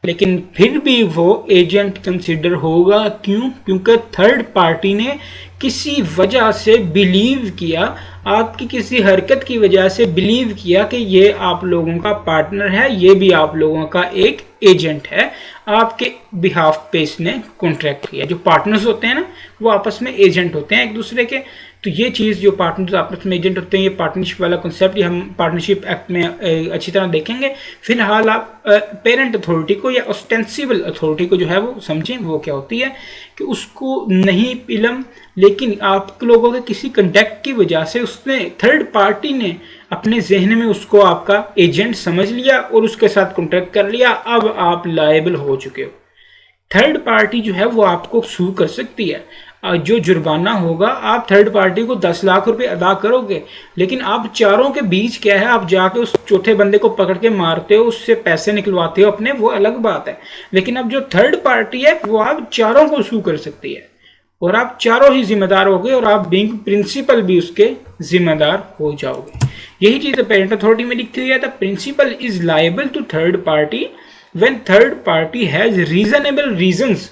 लेकिन फिर भी वो एजेंट कंसिडर होगा। क्यों? क्योंकि थर्ड पार्टी ने किसी वजह से बिलीव किया, आपकी किसी हरकत की वजह से बिलीव किया कि ये आप लोगों का पार्टनर है, ये भी आप लोगों का एक एजेंट है, आपके बिहाफ पे इसने कॉन्ट्रैक्ट किया। जो पार्टनर्स होते हैं ना, वो आपस में एजेंट होते हैं एक दूसरे के। तो ये चीज़ जो पार्टनर्स आपस में एजेंट होते हैं, ये पार्टनरशिप वाला कॉन्सेप्ट ये हम पार्टनरशिप एक्ट में अच्छी तरह देखेंगे। फिलहाल आप पेरेंट अथॉरिटी को या ऑस्टेंसिबल अथॉरिटी को जो है वो समझें, वो क्या होती है कि उसको नहीं इल्म, लेकिन आप लोगों के किसी कंडक्ट की वजह से उसने थर्ड पार्टी ने अपने जहन में उसको आपका एजेंट समझ लिया और उसके साथ कॉन्ट्रैक्ट कर लिया, अब आप लायबल हो चुके हो। थर्ड पार्टी जो है वो आपको सू कर सकती है। जो जुर्माना होगा, आप थर्ड पार्टी को 10 लाख रुपए अदा करोगे, लेकिन आप चारों के बीच क्या है, आप जाके उस चौथे बंदे को पकड़ के मारते हो, उससे पैसे निकलवाते हो अपने, वो अलग बात है। लेकिन अब जो थर्ड पार्टी है वो आप चारों को सू कर सकती है और आप चारों ही जिम्मेदार होगे और आप बीइंग प्रिंसिपल भी उसके जिम्मेदार हो जाओगे। यही चीज़ पेरेंट अथॉरिटी में लिखी हुई है। The principal is liable to third party when third party has reasonable reasons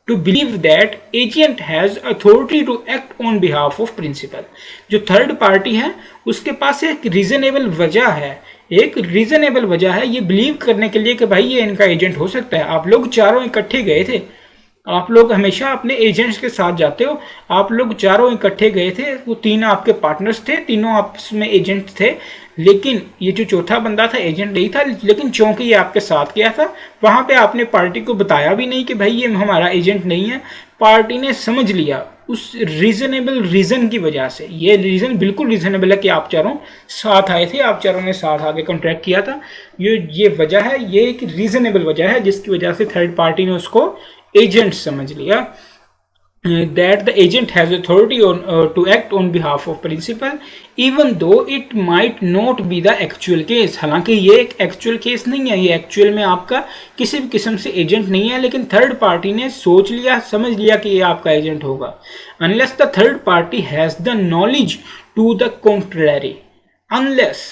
to believe that agent has authority to act on behalf of principal। जो थर्ड पार्टी है उसके पास एक रीजनेबल वजह है, एक रीजनेबल वजह है ये बिलीव करने के लिए कि भाई ये इनका एजेंट हो सकता है। आप लोग चारों इकट्ठे गए थे, आप लोग हमेशा अपने एजेंट्स के साथ जाते हो, आप लोग चारों इकट्ठे गए थे, वो तीन आपके पार्टनर्स थे, तीनों आपस में एजेंट थे, लेकिन ये जो चौथा बंदा था एजेंट नहीं था, लेकिन चूंकि ये आपके साथ गया था, वहां पे आपने पार्टी को बताया भी नहीं कि भाई ये हमारा एजेंट नहीं है। पार्टी ने समझ लिया उस रीजनेबल रीजन की वजह से, ये रीजन बिल्कुल रीजनेबल है कि आप चारों साथ आए थे, आप चारों ने साथ आके कॉन्ट्रैक्ट किया था, ये वजह है, ये एक रीजनेबल वजह है जिसकी वजह से थर्ड पार्टी ने उसको एजेंट समझ लिया। that the agent has authority on to act on behalf of principal even though it might not be the actual case। हालांकि ये एक एक्चुअल केस नहीं है, ये एक्चुअल में आपका किसी भी किस्म से एजेंट नहीं है, लेकिन थर्ड पार्टी ने सोच लिया, समझ लिया कि ये आपका एजेंट होगा। unless the third party has the knowledge to the contrary, unless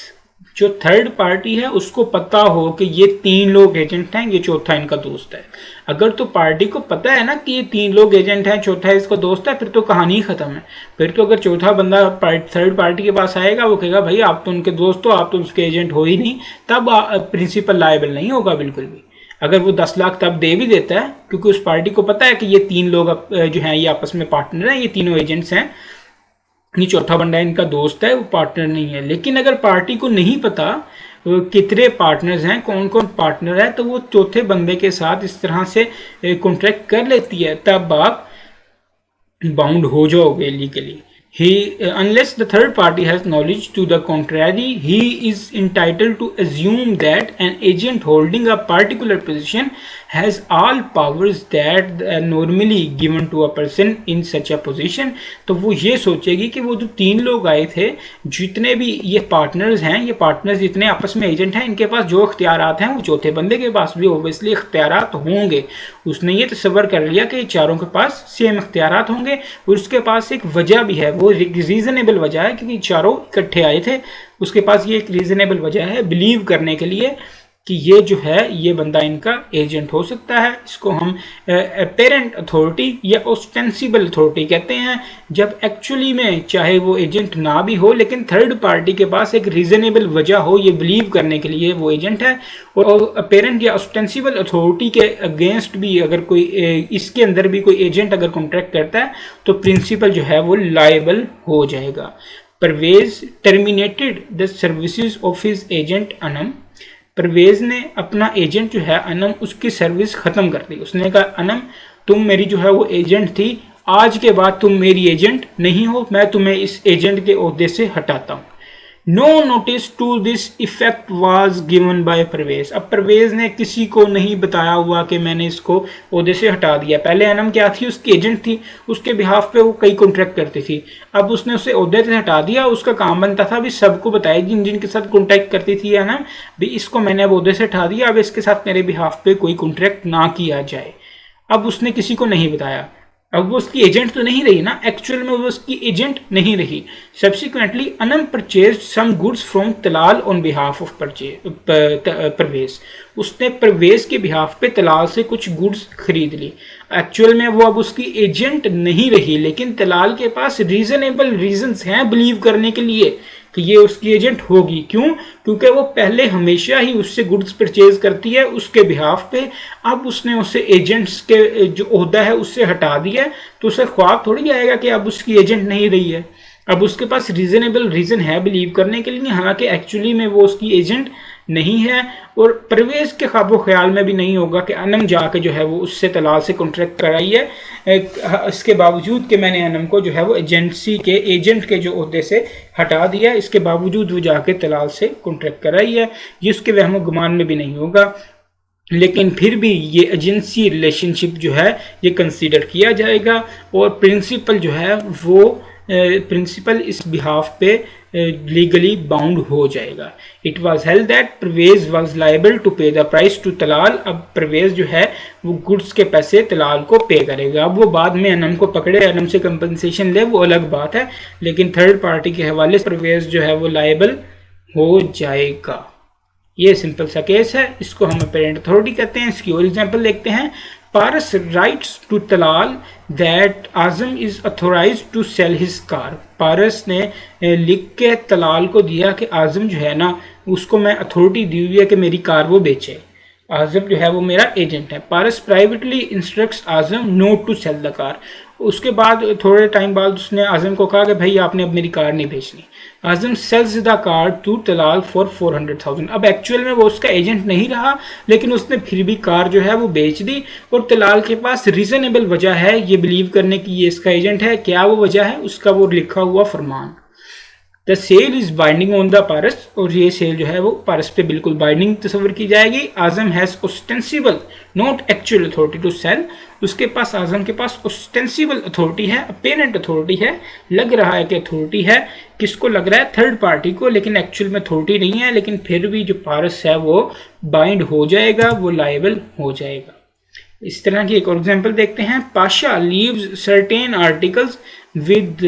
जो थर्ड पार्टी है उसको पता हो कि ये तीन लोग एजेंट हैं, ये चौथा इनका दोस्त है। अगर तो पार्टी को पता है ना कि ये तीन लोग एजेंट हैं, चौथा इसका दोस्त है, फिर तो कहानी ही खत्म है। फिर तो अगर चौथा बंदा थर्ड पार्टी के पास आएगा, वो कहेगा भाई आप तो उनके दोस्त हो, आप तो उसके एजेंट हो ही नहीं, तब प्रिंसिपल लायबल नहीं होगा बिल्कुल भी। अगर वो 10 लाख तब दे भी देता है, क्योंकि उस पार्टी को पता है कि ये तीन लोग जो हैं ये आपस में पार्टनर हैं, ये तीनों एजेंट्स हैं, ये चौथा बंदा इनका दोस्त है, वो पार्टनर नहीं है। लेकिन अगर पार्टी को नहीं पता कितने पार्टनर्स हैं, कौन कौन पार्टनर है, तो वो चौथे बंदे के साथ इस तरह से कॉन्ट्रैक्ट कर लेती है, तब आप बाउंड हो जाओगे legally. Unless the third party has knowledge to the contrary, he is entitled to assume that an agent holding a particular position has all powers that are normally given to a person in such a position। तो वो ये सोचेगी कि वो जो तीन लोग आए थे, जितने भी ये पार्टनर्स हैं, ये पार्टनर्स जितने आपस में एजेंट हैं, इनके पास जो इख्तियारात हैं वो चौथे बंदे के पास भी ओबियसली इख्तियारात होंगे। उसने ये तसव्वुर कर लिया कि चारों के पास सेम इख्तियारात होंगे, और उसके पास एक वजह भी है, वो रीजनेबल वजह है क्योंकि चारों इकट्ठे आए थे। उसके पास ये एक रीजनेबल वजह है बिलीव करने के लिए कि ये जो है ये बंदा इनका एजेंट हो सकता है। इसको हम पेरेंट अथॉरिटी या ऑस्टेंसिबल अथॉरिटी कहते हैं, जब एक्चुअली में चाहे वो एजेंट ना भी हो, लेकिन थर्ड पार्टी के पास एक रीजनेबल वजह हो ये बिलीव करने के लिए वो एजेंट है। और पेरेंट या ऑस्टेंसिबल अथॉरिटी के अगेंस्ट भी अगर कोई इसके अंदर भी कोई एजेंट अगर कॉन्ट्रैक्ट करता है तो प्रिंसिपल जो है वो लायबल हो जाएगा। Parvez terminated the services of his agent Anam. Parvez ने अपना एजेंट जो है अनम, उसकी सर्विस खत्म कर दी। उसने कहा अनम तुम मेरी जो है वो एजेंट थी, आज के बाद तुम मेरी एजेंट नहीं हो, मैं तुम्हें इस एजेंट के ओहदे से हटाता हूँ। No notice to this effect was given by Parvez. अब परवेज ने किसी को नहीं बताया हुआ कि मैंने इसको ओहदे से हटा दिया। पहले अनम क्या थी, उसकी एजेंट थी, उसके बिहाफ पे वो कई कॉन्ट्रैक्ट करती थी। अब उसने उसे ओहदे से हटा दिया, उसका काम बनता था भी सबको बताया जिन जिनके साथ कॉन्ट्रैक्ट करती थी अनम, भी इसको मैंने अब ओहदे से हटा दिया, अब इसके साथ मेरे बिहाफ पे कोई कॉन्ट्रैक्ट ना किया जाए। अब उसने किसी को नहीं बताया, अब वो उसकी एजेंट तो नहीं रही ना, एक्चुअल में वो उसकी एजेंट नहीं रही। Subsequently Anam purchase some goods from Talal on behalf of Parvez. उसने परवेज के बिहाफ पे तलाल से कुछ गुड्स खरीद ली। एक्चुअल में वो अब उसकी एजेंट नहीं रही, लेकिन तलाल के पास रीजनेबल रीजंस हैं बिलीव करने के लिए कि ये उसकी एजेंट होगी। क्यों? क्योंकि वो पहले हमेशा ही उससे गुड्स परचेज करती है उसके बिहाफ पे। अब उसने उसे एजेंट्स के जो ओहदा है उससे हटा दिया, तो उसे ख्वाब थोड़ी आएगा कि अब उसकी एजेंट नहीं रही है। अब उसके पास रीजनेबल रीजन है बिलीव करने के लिए, हालांकि एक्चुअली में वो उसकी एजेंट नहीं है, और परवेज के ख्वाबो ख्याल में भी नहीं होगा कि अनम जाके जो है वो उससे तलाल से कॉन्ट्रैक्ट कराई है, इसके बावजूद कि मैंने अनम को जो है वो एजेंसी के एजेंट के जो ओहदे से हटा दिया, इसके बावजूद वो जाके तलाल से कॉन्ट्रैक्ट कराई है, ये उसके वहमो गुमान में भी नहीं होगा। लेकिन फिर भी ये एजेंसी रिलेशनशिप जो है ये कंसीडर किया जाएगा, और प्रिंसिपल जो है वो प्रिंसिपल इस बिहाफ पे लीगली बाउंड हो जाएगा। It was held that Parvez was liable to pay the price to Talal. अब परवेज जो है वो गुड्स के पैसे तलाल को पे करेगा। अब वो बाद में अनम को पकड़े, अनम से कंपनसेशन ले, वो अलग बात है, लेकिन थर्ड पार्टी के हवाले से परवेज जो है वो लाइबल हो जाएगा। ये सिंपल सा केस है, इसको हम अपेरेंट अथॉरिटी कहते हैं। इसकी और एग्जांपल देखते हैं। Paras writes to Talal that Azam is authorise to sell his car. Paras ने लिख के तलाल को दिया कि आजम जो है ना उसको मैं अथॉरिटी दी हुई है कि मेरी कार वो बेचे। आजम जो है वो मेरा एजेंट है। Paras privately instructs Azam not to sell the car. उसके बाद थोड़े टाइम बाद उसने आजम को कहा कि भाई आपने अब मेरी कार नहीं बेचनी। Azam sells the car to Talal for 400,000। अब एक्चुअल में वो उसका एजेंट नहीं रहा, लेकिन उसने फिर भी कार जो है वो बेच दी, और तलाल के पास रीजनेबल वजह है ये बिलीव करने की ये इसका एजेंट है। क्या वो वजह है? उसका वो लिखा हुआ फरमान। The sale is binding on the Paras, और ये सेल जो है वो पारस पे बिल्कुल बाइंडिंग तस्वर की जाएगी। Azam has ostensible not actual authority to sell. उसके पास आजम के पास ऑस्टेंसिबल अथॉरिटी है, अपेरेंट अथॉरिटी है, लग रहा है कि अथॉरिटी है। किसको लग रहा है? थर्ड पार्टी को, लेकिन एक्चुअल में अथॉरिटी नहीं है। लेकिन फिर भी जो पारस है वो बाइंड हो जाएगा, वो लायबल हो जाएगा। इस तरह की एक और एग्जाम्पल देखते हैं। Pasha leaves certain articles with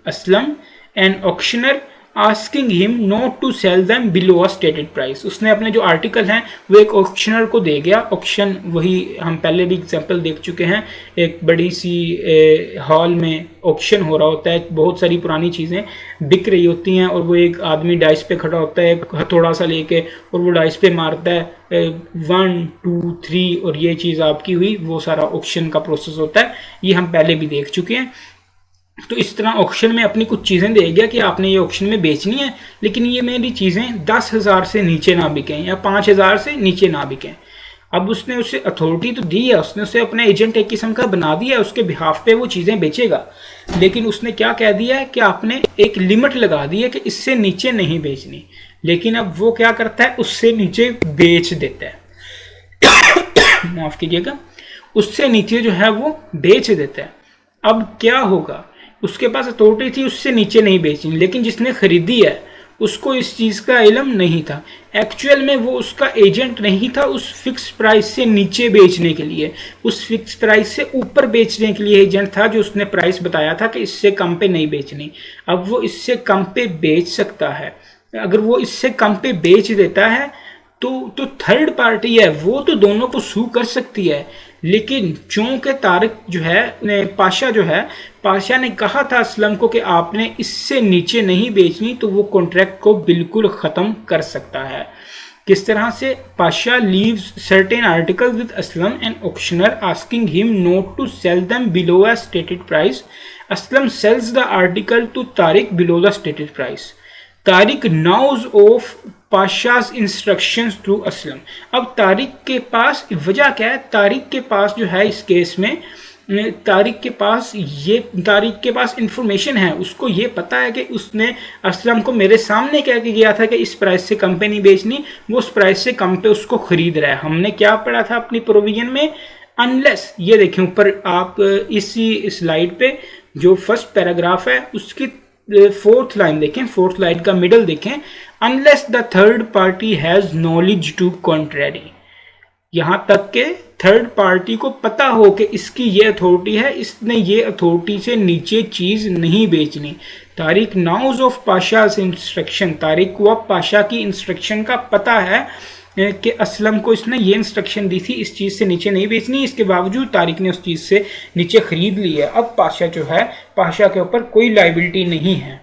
Aslam an auctioneer asking him not to sell them below a stated price. उसने अपने जो आर्टिकल हैं वो एक ऑक्शनर को दे गया। ऑक्शन वही हम पहले भी एग्जांपल देख चुके हैं, एक बड़ी सी हॉल में ऑक्शन हो रहा होता है, बहुत सारी पुरानी चीज़ें बिक रही होती हैं, और वो एक आदमी डाइस पे खड़ा होता है हथौड़ा सा लेके, और वो डाइस पे मारता है 1 2 3 और ये चीज़ आपकी हुई। वो सारा ऑक्शन का प्रोसेस होता है, ये हम पहले भी देख चुके हैं। तो इस तरह ऑक्शन में अपनी कुछ चीज़ें दे गया कि आपने ये ऑक्शन में बेचनी है, लेकिन ये मेरी चीज़ें 10,000 से नीचे ना बिकें या 5,000 से नीचे ना बिकें। अब उसने उसे अथॉरिटी तो दी है, उसने उसे अपना एजेंट एक किस्म का बना दिया है, उसके बिहाफ पे वो चीज़ें बेचेगा। लेकिन उसने क्या कह दिया है कि आपने एक लिमिट लगा दी है कि इससे नीचे नहीं बेचनी, लेकिन अब वो क्या करता है, उससे नीचे बेच देता है। माफ़ कीजिएगा, उससे नीचे जो है वो बेच देता है। अब क्या होगा? उसके पास अथॉरिटी थी उससे नीचे नहीं बेचनी, लेकिन जिसने खरीदी है उसको इस चीज़ का इल्म नहीं था। एक्चुअल में वो उसका एजेंट नहीं था उस फिक्स प्राइस से नीचे बेचने के लिए, उस फिक्स प्राइस से ऊपर बेचने के लिए एजेंट था, जो उसने प्राइस बताया था कि इससे कम पे नहीं बेचनी। अब वो इससे कम पे बेच सकता है। अगर वो इससे कम पे बेच देता है तो थर्ड पार्टी है वो तो दोनों को सू कर सकती है। लेकिन चूंकि तारिक जो है पाशा ने कहा था असलम को कि आपने इससे नीचे नहीं बेचनी, तो वो कॉन्ट्रैक्ट को बिल्कुल ख़त्म कर सकता है। किस तरह से? Pasha leaves certain articles with Aslam and auctioneer asking him not to sell them below a stated price. Aslam sells the article to Tariq below the stated price. Tariq knows of Pasha's instructions through Aslam. अब तारिक के पास वजह क्या है? तारिक के पास जो है इस केस में तारिक के पास इंफॉर्मेशन है, उसको ये पता है कि उसने असलम को मेरे सामने कह के गया था कि इस प्राइस से कम पे नहीं बेचनी, वो उस प्राइस से कम पे उसको खरीद रहा है। हमने क्या पढ़ा था अपनी प्रोविजन में? अनलेस, ये देखें ऊपर आप इसी स्लाइड पे जो फर्स्ट पैराग्राफ है उसकी फोर्थ लाइन देखें, फोर्थ लाइन का मिडल देखें। Unless the third party has knowledge to contrary, यहां तक के थर्ड पार्टी को पता हो कि इसकी ये अथॉरिटी है, इसने ये अथॉरिटी से नीचे चीज नहीं बेचनी। Tariq knows of Pasha instruction, Tariq को अब पाशा की इंस्ट्रक्शन का पता है कि असलम को इसने ये इंस्ट्रक्शन दी थी इस चीज़ से नीचे नहीं बेचनी, इसके बावजूद तारिक ने उस चीज़ से नीचे खरीद ली है। अब पाशा जो है, पाशा के ऊपर कोई लाइबिलिटी नहीं है।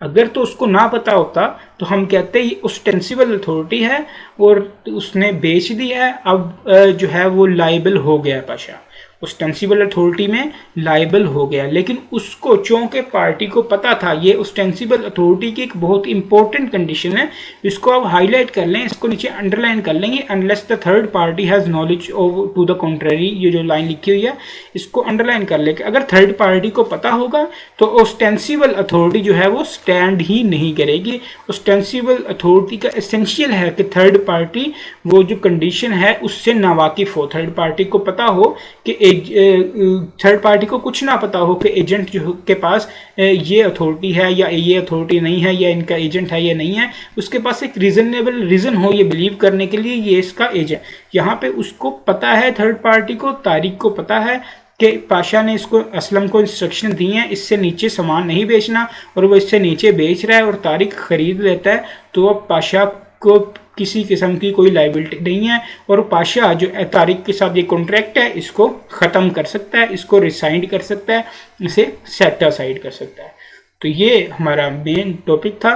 अगर तो उसको ना पता होता तो हम कहते हैं ये ऑस्टेंसिबल अथॉरिटी है और उसने बेच दिया है, अब जो है वो लाइबल हो गया पाशा, ऑस्टेंसिबल अथॉरिटी में लाइबल हो गया। लेकिन उसको चूंकि पार्टी को पता था, ये ऑस्टेंसिबल अथॉरिटी की एक बहुत इंपॉर्टेंट कंडीशन है, इसको आप हाईलाइट कर लें, इसको नीचे अंडरलाइन कर लेंगे, unless the third party has knowledge of to the contrary, ये जो लाइन लिखी हुई है इसको अंडरलाइन कर लें कि अगर थर्ड पार्टी को पता होगा तो ऑस्टेंसिबल अथॉरिटी जो है वो स्टैंड ही नहीं करेगी। ऑस्टेंसिबल अथॉरिटी का एसेंशियल है कि थर्ड पार्टी वो जो कंडीशन है उससे नावाकिफ हो, थर्ड पार्टी को पता हो कि थर्ड पार्टी को कुछ ना पता हो कि एजेंट जो के पास ये अथॉरिटी है या ये अथॉरिटी नहीं है, या इनका एजेंट है या नहीं है, उसके पास एक रीजनेबल रीज़न हो ये बिलीव करने के लिए ये इसका एजेंट। यहाँ पे उसको पता है, थर्ड पार्टी को, तारिक को पता है कि पाशा ने इसको असलम को इंस्ट्रक्शन दी हैं इससे नीचे सामान नहीं बेचना, और वो इससे नीचे बेच रहा है और तारिक खरीद लेता है, तो अब पाशा को किसी किस्म की कोई लाइबिलिटी नहीं है और पाशा जो तारिक के साथ ये कॉन्ट्रैक्ट है इसको ख़त्म कर सकता है, इसको रिसाइंड कर सकता है, इसे सेट असाइड कर सकता है। तो ये हमारा मेन टॉपिक था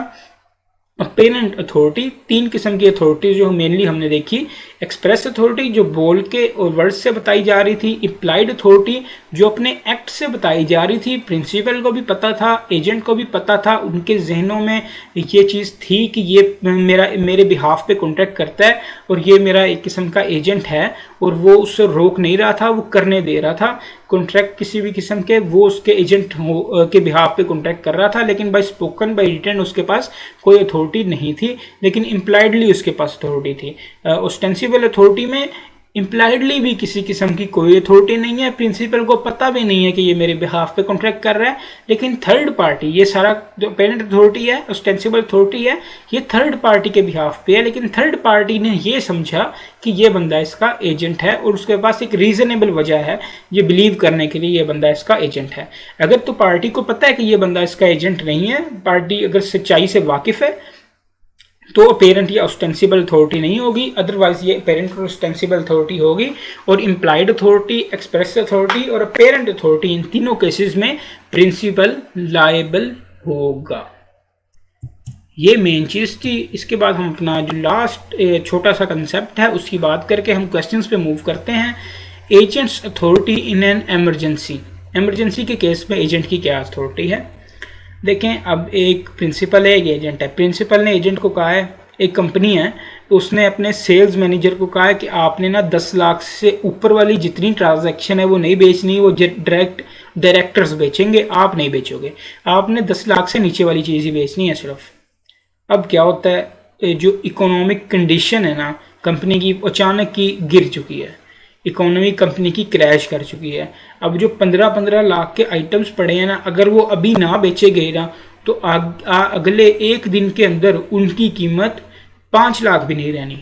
अपेरेंट अथॉरिटी। तीन किस्म की अथॉरिटी जो मेनली हमने देखी, एक्सप्रेस अथॉरिटी जो बोल के और वर्ड से बताई जा रही थी, इम्प्लाइड अथॉरिटी जो अपने एक्ट से बताई जा रही थी, प्रिंसिपल को भी पता था, एजेंट को भी पता था, उनके जहनों में ये चीज़ थी कि ये मेरे बिहाफ पे कॉन्ट्रैक्ट करता है और ये मेरा एक किस्म का एजेंट है, और वो उससे रोक नहीं रहा था, वो करने दे रहा था कॉन्ट्रैक्ट किसी भी किस्म के, वो उसके एजेंट के बिहाफ पे कॉन्ट्रैक्ट कर रहा था, लेकिन बाय स्पोकन बाय रिटन उसके पास कोई अथॉरिटी नहीं थी, लेकिन इम्प्लाइडली उसके पास अथॉरिटी थी। ऑस्टेंसिबल अथॉरिटी में इम्प्लाइडली भी किसी किस्म की कोई अथॉरिटी नहीं है, प्रिंसिपल को पता भी नहीं है कि ये मेरे बिहाफ पे कॉन्ट्रैक्ट कर रहा है, लेकिन थर्ड पार्टी, ये सारा जो पेरेंट अथॉरिटी है, ऑस्टेंसिबल अथॉरिटी है, ये थर्ड पार्टी के बिहाफ पे है, लेकिन थर्ड पार्टी ने ये समझा कि ये बंदा इसका एजेंट है और उसके पास एक रीजनेबल वजह है ये बिलीव करने के लिए ये बंदा इसका एजेंट है। अगर तो पार्टी को पता है कि ये बंदा इसका एजेंट नहीं है, पार्टी अगर सच्चाई से वाकिफ है, तो अपेरेंट या ऑस्टेंसिबल अथॉरिटी नहीं होगी, अदरवाइज ये अपेरेंट और ऑस्टेंसिबल अथॉरिटी होगी। और इम्प्लाइड अथॉरिटी, एक्सप्रेस अथॉरिटी और अपेरेंट अथॉरिटी, इन तीनों केसेस में प्रिंसिपल लायबल होगा। ये मेन चीज़ थी। इसके बाद हम अपना जो लास्ट छोटा सा कंसेप्ट है उसकी बात करके हम क्वेश्चंस पे मूव करते हैं। Agents authority in N emergency, emergency के केस में एजेंट की क्या अथॉरिटी है। देखें, अब एक प्रिंसिपल है, एक एजेंट है। प्रिंसिपल ने एजेंट को कहा है, एक कंपनी है तो उसने अपने सेल्स मैनेजर को कहा है कि आपने ना 10 लाख से ऊपर वाली जितनी ट्रांजैक्शन है वो नहीं बेचनी, वो डायरेक्टर्स बेचेंगे, आप नहीं बेचोगे, आपने 10 लाख से नीचे वाली चीज़ ही बेचनी है सिर्फ। अब क्या होता है, जो इकोनॉमिक कंडीशन है ना कंपनी की अचानक की गिर चुकी है, इकोनॉमी कंपनी की क्रैश कर चुकी है। अब जो 15-15 लाख के आइटम्स पड़े हैं ना, अगर वो अभी ना बेचे गए ना तो अगले एक दिन के अंदर उनकी कीमत 5 लाख भी नहीं रहनी।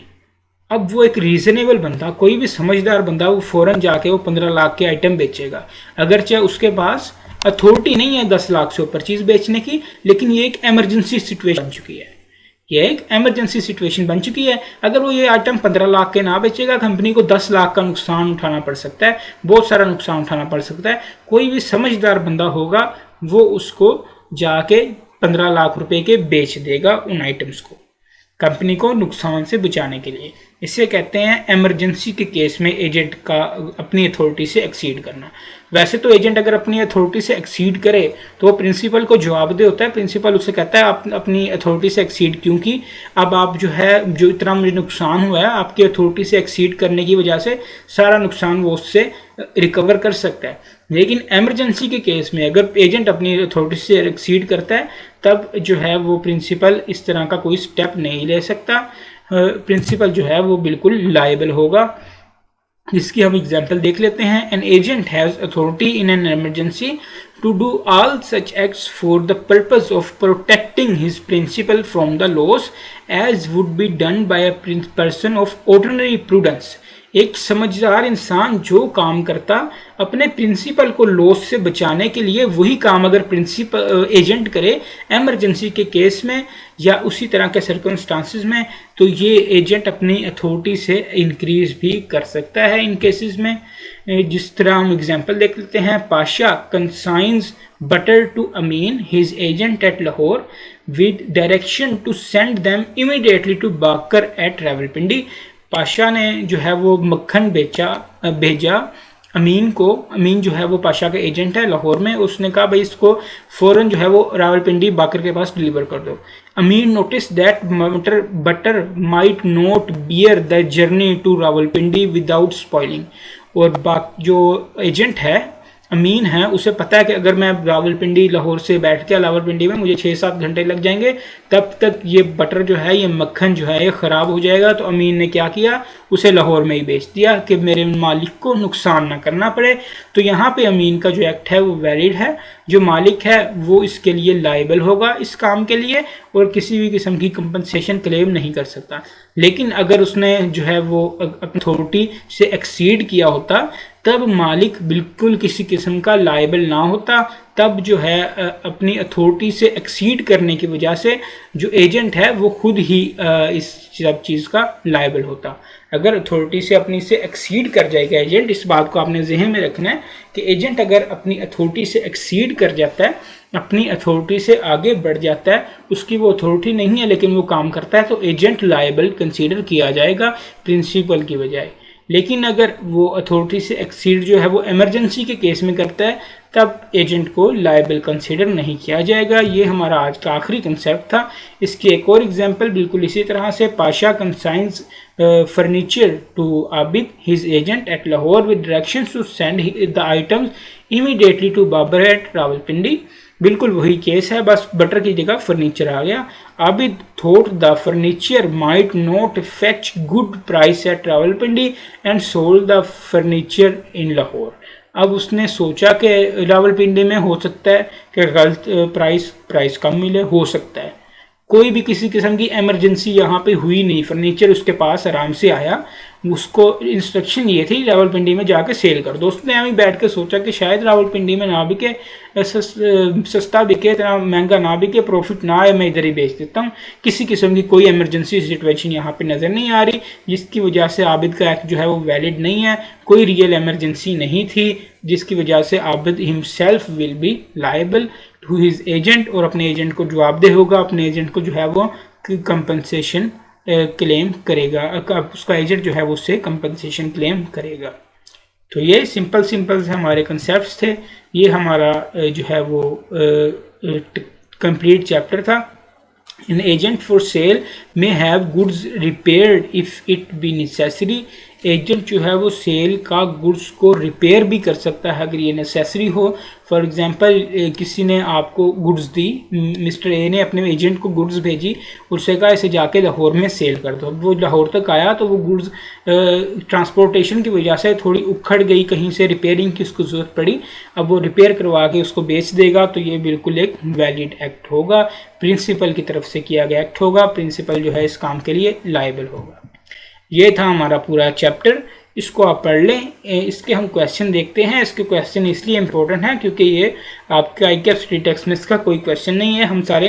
अब वो एक रीजनेबल बंदा, कोई भी समझदार बंदा, वो फौरन जाके वो 15 लाख के आइटम बेचेगा, अगरचे उसके पास अथॉरिटी नहीं है 10 लाख से ऊपर चीज़ बेचने की, लेकिन ये एक एमरजेंसी सिचुएशन बन चुकी है, ये एक एमरजेंसी सिचुएशन बन चुकी है। अगर वो ये आइटम 15 लाख के ना बेचेगा, कंपनी को 10 लाख का नुकसान उठाना पड़ सकता है, बहुत सारा नुकसान उठाना पड़ सकता है। कोई भी समझदार बंदा होगा वो उसको जाके 15 लाख रुपए के बेच देगा उन आइटम्स को, कंपनी को नुकसान से बचाने के लिए। इसे कहते हैं एमरजेंसी के केस में एजेंट का अपनी अथॉरिटी से एक्सीड करना। वैसे तो एजेंट अगर अपनी अथॉरिटी से एक्सीड करे तो वो प्रिंसिपल को जवाबदेह होता है, प्रिंसिपल उससे कहता है आप अपनी अथॉरिटी से एक्सीड, क्योंकि अब आप जो है जो इतना मुझे नुकसान हुआ है आपकी अथॉरिटी से एक्सीड करने की वजह से सारा नुकसान वो उससे रिकवर कर सकता है। लेकिन एमरजेंसी के केस में अगर एजेंट अपनी अथॉरिटी से एक्सीड करता है तब जो है वो प्रिंसिपल इस तरह का कोई स्टेप नहीं ले सकता, प्रिंसिपल जो है वो बिल्कुल लायबल होगा। इसकी हम एग्जांपल देख लेते हैं। An agent has authority in an emergency to do all such acts for the purpose of protecting his principal from the loss as would be done by a person of ordinary prudence. एक समझदार इंसान जो काम करता अपने principal को loss से बचाने के लिए, वही काम अगर प्रिंसिपल एजेंट करे एमरजेंसी के केस में या उसी तरह के सर्कमस्टांसिस में, तो ये एजेंट अपनी अथॉरिटी से इंक्रीज भी कर सकता है इन केसेस में। जिस तरह हम एग्जांपल देख लेते हैं। Pasha consigns butter to Amin his agent at Lahore with direction to send them immediately to Baqar at Rawalpindi. Pasha ने जो है वो मक्खन भेजा अमीन को। अमीन जो है वो पाशा का एजेंट है लाहौर में। उसने कहा भाई इसको फ़ौरन जो है वो रावलपिंडी बाकर के पास डिलीवर कर दो। Amin notice that butter might not bear the journey to Rawalpindi without spoiling. और जो एजेंट है अमीन है उसे पता है कि अगर मैं रावलपिंडी लाहौर से बैठ के रावलपिंडी में मुझे 6-7 घंटे लग जाएंगे, तब तक ये बटर जो है ये मक्खन जो है ये ख़राब हो जाएगा। तो अमीन ने क्या किया, उसे लाहौर में ही बेच दिया कि मेरे मालिक को नुकसान ना करना पड़े। तो यहाँ पे अमीन का जो एक्ट है वो वैलिड है। जो मालिक है वो इसके लिए लाइबल होगा इस काम के लिए और किसी भी किस्म की कंपनसेशन क्लेम नहीं कर सकता। लेकिन अगर उसने जो है वो अथॉरिटी से एक्सीड किया होता तब मालिक बिल्कुल किसी किस्म का लाइबल ना होता। तब जो है अपनी अथॉरिटी से एक्सीड करने की वजह से जो एजेंट है वो खुद ही इस सब चीज़ का लाइबल होता। अगर अथॉरिटी से अपनी से एक्सीड कर जाएगा एजेंट, इस बात को आपने जहन में रखना है कि एजेंट अगर अपनी अथॉरिटी से एक्सीड कर जाता है, अपनी अथॉरिटी से आगे बढ़ जाता है, उसकी वो अथॉरिटी नहीं है लेकिन वो काम करता है, तो एजेंट लायबल कंसीडर किया जाएगा प्रिंसिपल की बजाय। लेकिन अगर वो अथॉरिटी से एक्सीड जो है वो इमरजेंसी के केस में करता है तब एजेंट को लायबल कंसीडर नहीं किया जाएगा। ये हमारा आज का आखिरी कंसेप्ट था। इसकी एक और एग्जांपल बिल्कुल इसी तरह से, Pasha consigns furniture to Abid his agent at Lahore with directions to send the items immediately to Babar at Rawalpindi. बिल्कुल वही केस है, बस बटर की जगह फर्नीचर आ गया। Abid thought the furniture might not fetch good price at Rawalpindi and sold the furniture in Lahore. अब उसने सोचा कि रावलपिंडी में हो सकता है कि गलत प्राइस कम मिले, हो सकता है। कोई भी किसी किस्म की इमरजेंसी यहाँ पे हुई नहीं, फर्नीचर उसके पास आराम से आया। उसको इंस्ट्रक्शन ये थी रावलपिंडी में जाके सेल कर दो। उसने यहाँ बैठ के सोचा कि शायद रावलपिंडी में ना बिके, सस्ता बिके, इतना महंगा ना बिके, प्रॉफिट ना आए, मैं इधर ही बेच देता हूँ। किसी किस्म की कोई इमरजेंसी सिचुएशन यहाँ पे नज़र नहीं आ रही, जिसकी वजह से आबिद का एक्ट जो है वो वैलिड नहीं है। कोई रियल इमरजेंसी नहीं थी जिसकी वजह से Abid himself will be liable to his agent, और अपने एजेंट को जवाबदेह होगा, अपने एजेंट को जो है वो कंपनसेशन क्लेम करेगा। उसका एजेंट जो है वो उससे कंपनसेशन क्लेम करेगा। तो ये सिंपल से हमारे कंसेप्ट्स थे। ये हमारा जो है वो कंप्लीट चैप्टर था। An agent for sale may have goods repaired if it be necessary। Agent जो है वो सेल का गुड्स को रिपेयर भी कर सकता है अगर ये नेसेसरी हो। फॉर एग्जांपल किसी ने आपको गुड्स दी, मिस्टर ए ने अपने एजेंट को गुड्स भेजी, उससे कहा इसे जाके लाहौर में सेल कर दो। वो लाहौर तक आया तो वो गुड्स ट्रांसपोर्टेशन की वजह से थोड़ी उखड़ गई, कहीं से रिपेयरिंग की उसको ज़रूरत पड़ी, अब वो रिपेयर करवा के उसको बेच देगा। तो ये बिल्कुल एक वैलिड एक्ट होगा, प्रिंसिपल की तरफ से किया गया एक्ट होगा। प्रिंसिपल जो है इस काम के लिए लायबल होगा। ये था हमारा पूरा चैप्टर, इसको आप पढ़ लें। इसके हम क्वेश्चन देखते हैं। इसके क्वेश्चन इसलिए इम्पोर्टेंट है क्योंकि ये आपका ICAPS टेक्स्ट में इसका कोई क्वेश्चन नहीं है। हम सारे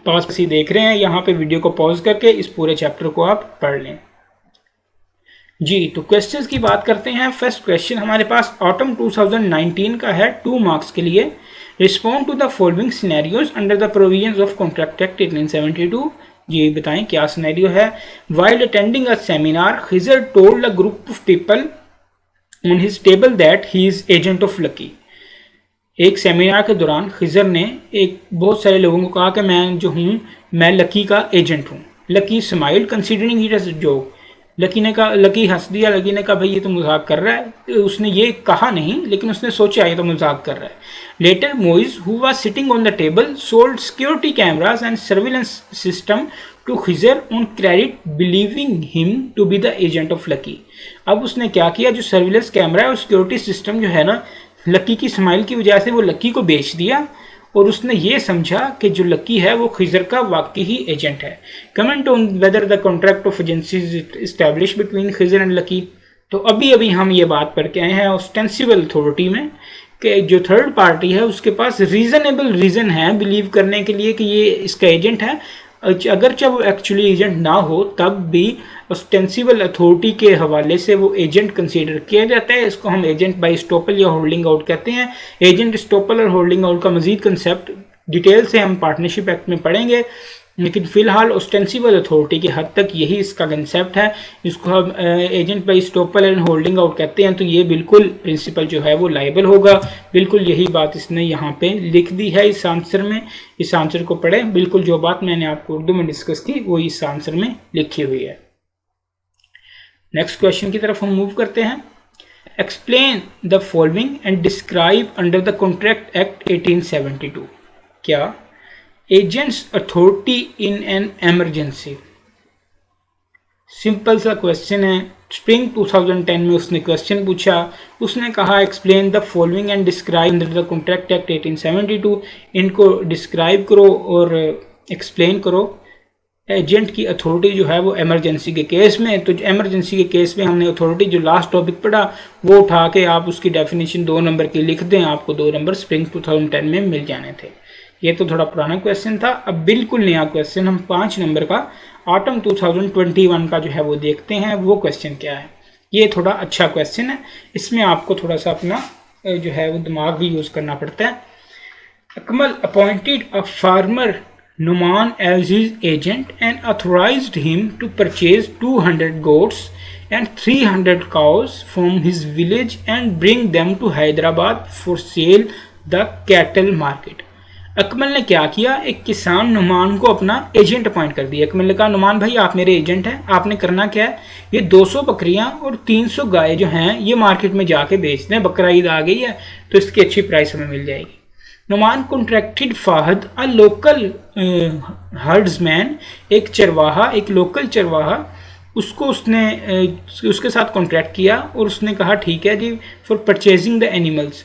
पास ही देख रहे हैं। यहाँ पे वीडियो को पॉज करके इस पूरे चैप्टर को आप पढ़ लें जी। तो क्वेश्चंस की बात करते हैं। फर्स्ट क्वेश्चन हमारे पास ऑटम 2019 का है, 2 मार्क्स के लिए। Respond to the following scenarios under the provisions of contract act 1872। ये बताएं क्या सिनेरियो है। While attending a seminar, Khizr told a group of people on his table that he is agent of Lucky। एक seminar के दौरान खिजर ने बहुत सारे लोगों को कहा कि मैं जो हूँ मैं लकी का एजेंट हूँ। Lucky smile considering it as a joke. Lucky हंस दिया। लकी ने कहा भाई ये तो मजाक कर रहा है। उसने ये कहा नहीं लेकिन उसने सोचा ये तो मजाक कर रहा है। Later Moiz who was sitting on the table sold security cameras and surveillance system to Khizar on credit believing him to be the agent of Lucky. अब उसने क्या किया, जो सर्विलेंस कैमरा है और सिक्योरिटी सिस्टम जो है ना, लकी की स्माइल की वजह से वो लकी को बेच दिया और उसने ये समझा कि जो लकी है वो खिजर का वाकई ही एजेंट है। Comment on whether the contract of agency establish between Khizar and Lucky. तो अभी हम ये बात पढ़ के आए हैं ऑस्टेंसिबल अथॉरिटी में कि जो थर्ड पार्टी है उसके पास रीजनेबल रीज़न है बिलीव करने के लिए कि ये इसका एजेंट है। अगर जब वो एक्चुअली एजेंट ना हो तब भी ऑस्टेंसिबल अथॉरिटी के हवाले से वो एजेंट कंसीडर किया जाता है। इसको हम एजेंट बाय स्टॉपल या होल्डिंग आउट कहते हैं। एजेंट स्टॉपल और होल्डिंग आउट का मजीद कंसेप्ट डिटेल से हम पार्टनरशिप एक्ट में पढ़ेंगे, लेकिन फिलहाल ऑस्टेंसिबल अथॉरिटी की हद तक यही इसका कंसेप्ट है। इसको हम agent by estoppel and holding out कहते हैं। तो ये बिल्कुल प्रिंसिपल जो है वो लायबल होगा। बिल्कुल यही बात इसने यहाँ पे लिख दी है इस आंसर में। इस आंसर को पढ़ें, बिल्कुल जो बात मैंने आपको उर्दू में डिस्कस की वो इस आंसर में लिखी हुई है। नेक्स्ट क्वेश्चन की तरफ हम मूव करते हैं। Explain the following and describe under the contract act 1872। क्या agents authority in N emergency. Simple सा क्वेश्चन है। स्प्रिंग 2010 में उसने क्वेश्चन पूछा। उसने कहा explain the following and describe under the contract act 1872। इनको डिस्क्राइब करो और एक्सप्लेन करो। एजेंट की अथॉरिटी जो है वो इमरजेंसी के केस में, तो इमरजेंसी के केस में हमने अथॉरिटी जो लास्ट टॉपिक पढ़ा वो उठा के आप उसकी डेफिनेशन 2 नंबर की लिख दें, आपको 2 नंबर स्प्रिंग 2010 में मिल जाने थे। ये तो थोड़ा पुराना क्वेश्चन था। अब बिल्कुल नया क्वेश्चन हम 5 नंबर का ऑटम 2021 का जो है वो देखते हैं। वो क्वेश्चन क्या है? ये थोड़ा अच्छा क्वेश्चन है। इसमें आपको थोड़ा सा अपना जो है वो दिमाग भी यूज़ करना पड़ता है। Akmal appointed a farmer Numan as his agent and authorized him to purchase 200 goats and 300 cows from his village and bring them to Hyderabad for sale the cattle market। Akmal ने क्या किया? एक किसान नुमान को अपना एजेंट अपॉइंट कर दिया। अकमल ने कहा नुमान भाई आप मेरे एजेंट हैं, आपने करना क्या है, ये 200 बकरियां और 300 गाय जो हैं ये मार्केट में जाके बेच दें। बकरा ईद आ गई है तो इसकी अच्छी प्राइस हमें मिल जाएगी। Numan contracted Fahad a local herdsman, एक चरवाहा, एक लोकल चरवाहा, उसको उसने उसके साथ कॉन्ट्रैक्ट किया और उसने कहा ठीक है जी for purchasing the animals.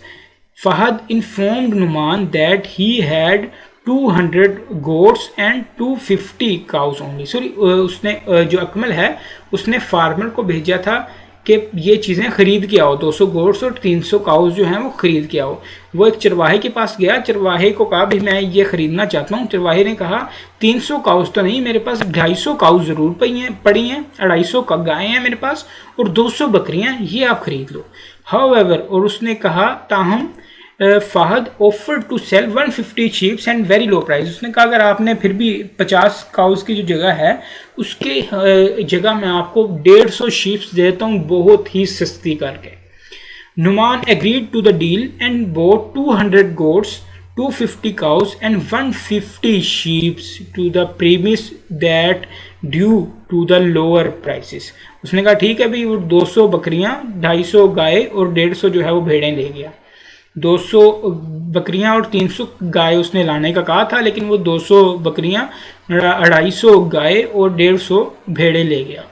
Fahad informed Numan that he had 200 goats and 250 cows only. Sorry, उसने जो अकमल है उसने फार्मर को भेजा था कि ये चीज़ें ख़रीद के आओ, 200 गोट्स और 300 काउस जो हैं वो ख़रीद के आओ। वो एक चरवाहे के पास गया, चरवाहे को कहा भाई मैं ये ख़रीदना चाहता हूँ। चरवाहे ने कहा 300 काउस तो नहीं, मेरे पास 250 काउस ज़रूर पड़ी हैं, 250 गायें हैं मेरे पास और 200 बकरियाँ, ये आप ख़रीद लो। हाउएवर, और उसने कहा ताहम Fahad offer to sell 150 sheeps and very low price. उसने कहा अगर आपने फिर भी 50 काउस की जो जगह है उसके जगह मैं आपको 150 शीप्स देता हूँ बहुत ही सस्ती करके। Numan agreed to the deal and bought 200 goats, 250 cows and 150 sheep to the premise that due to the lower prices। उसने कहा ठीक है भाई, वो 200 बकरियां, 250 गाय और 150 जो है वो भेड़ें ले गया। 200 बकरियां और 300 गाय उसने लाने का कहा था, लेकिन वो 200 बकरियां, 250 गाय और 150 भेड़े ले गया।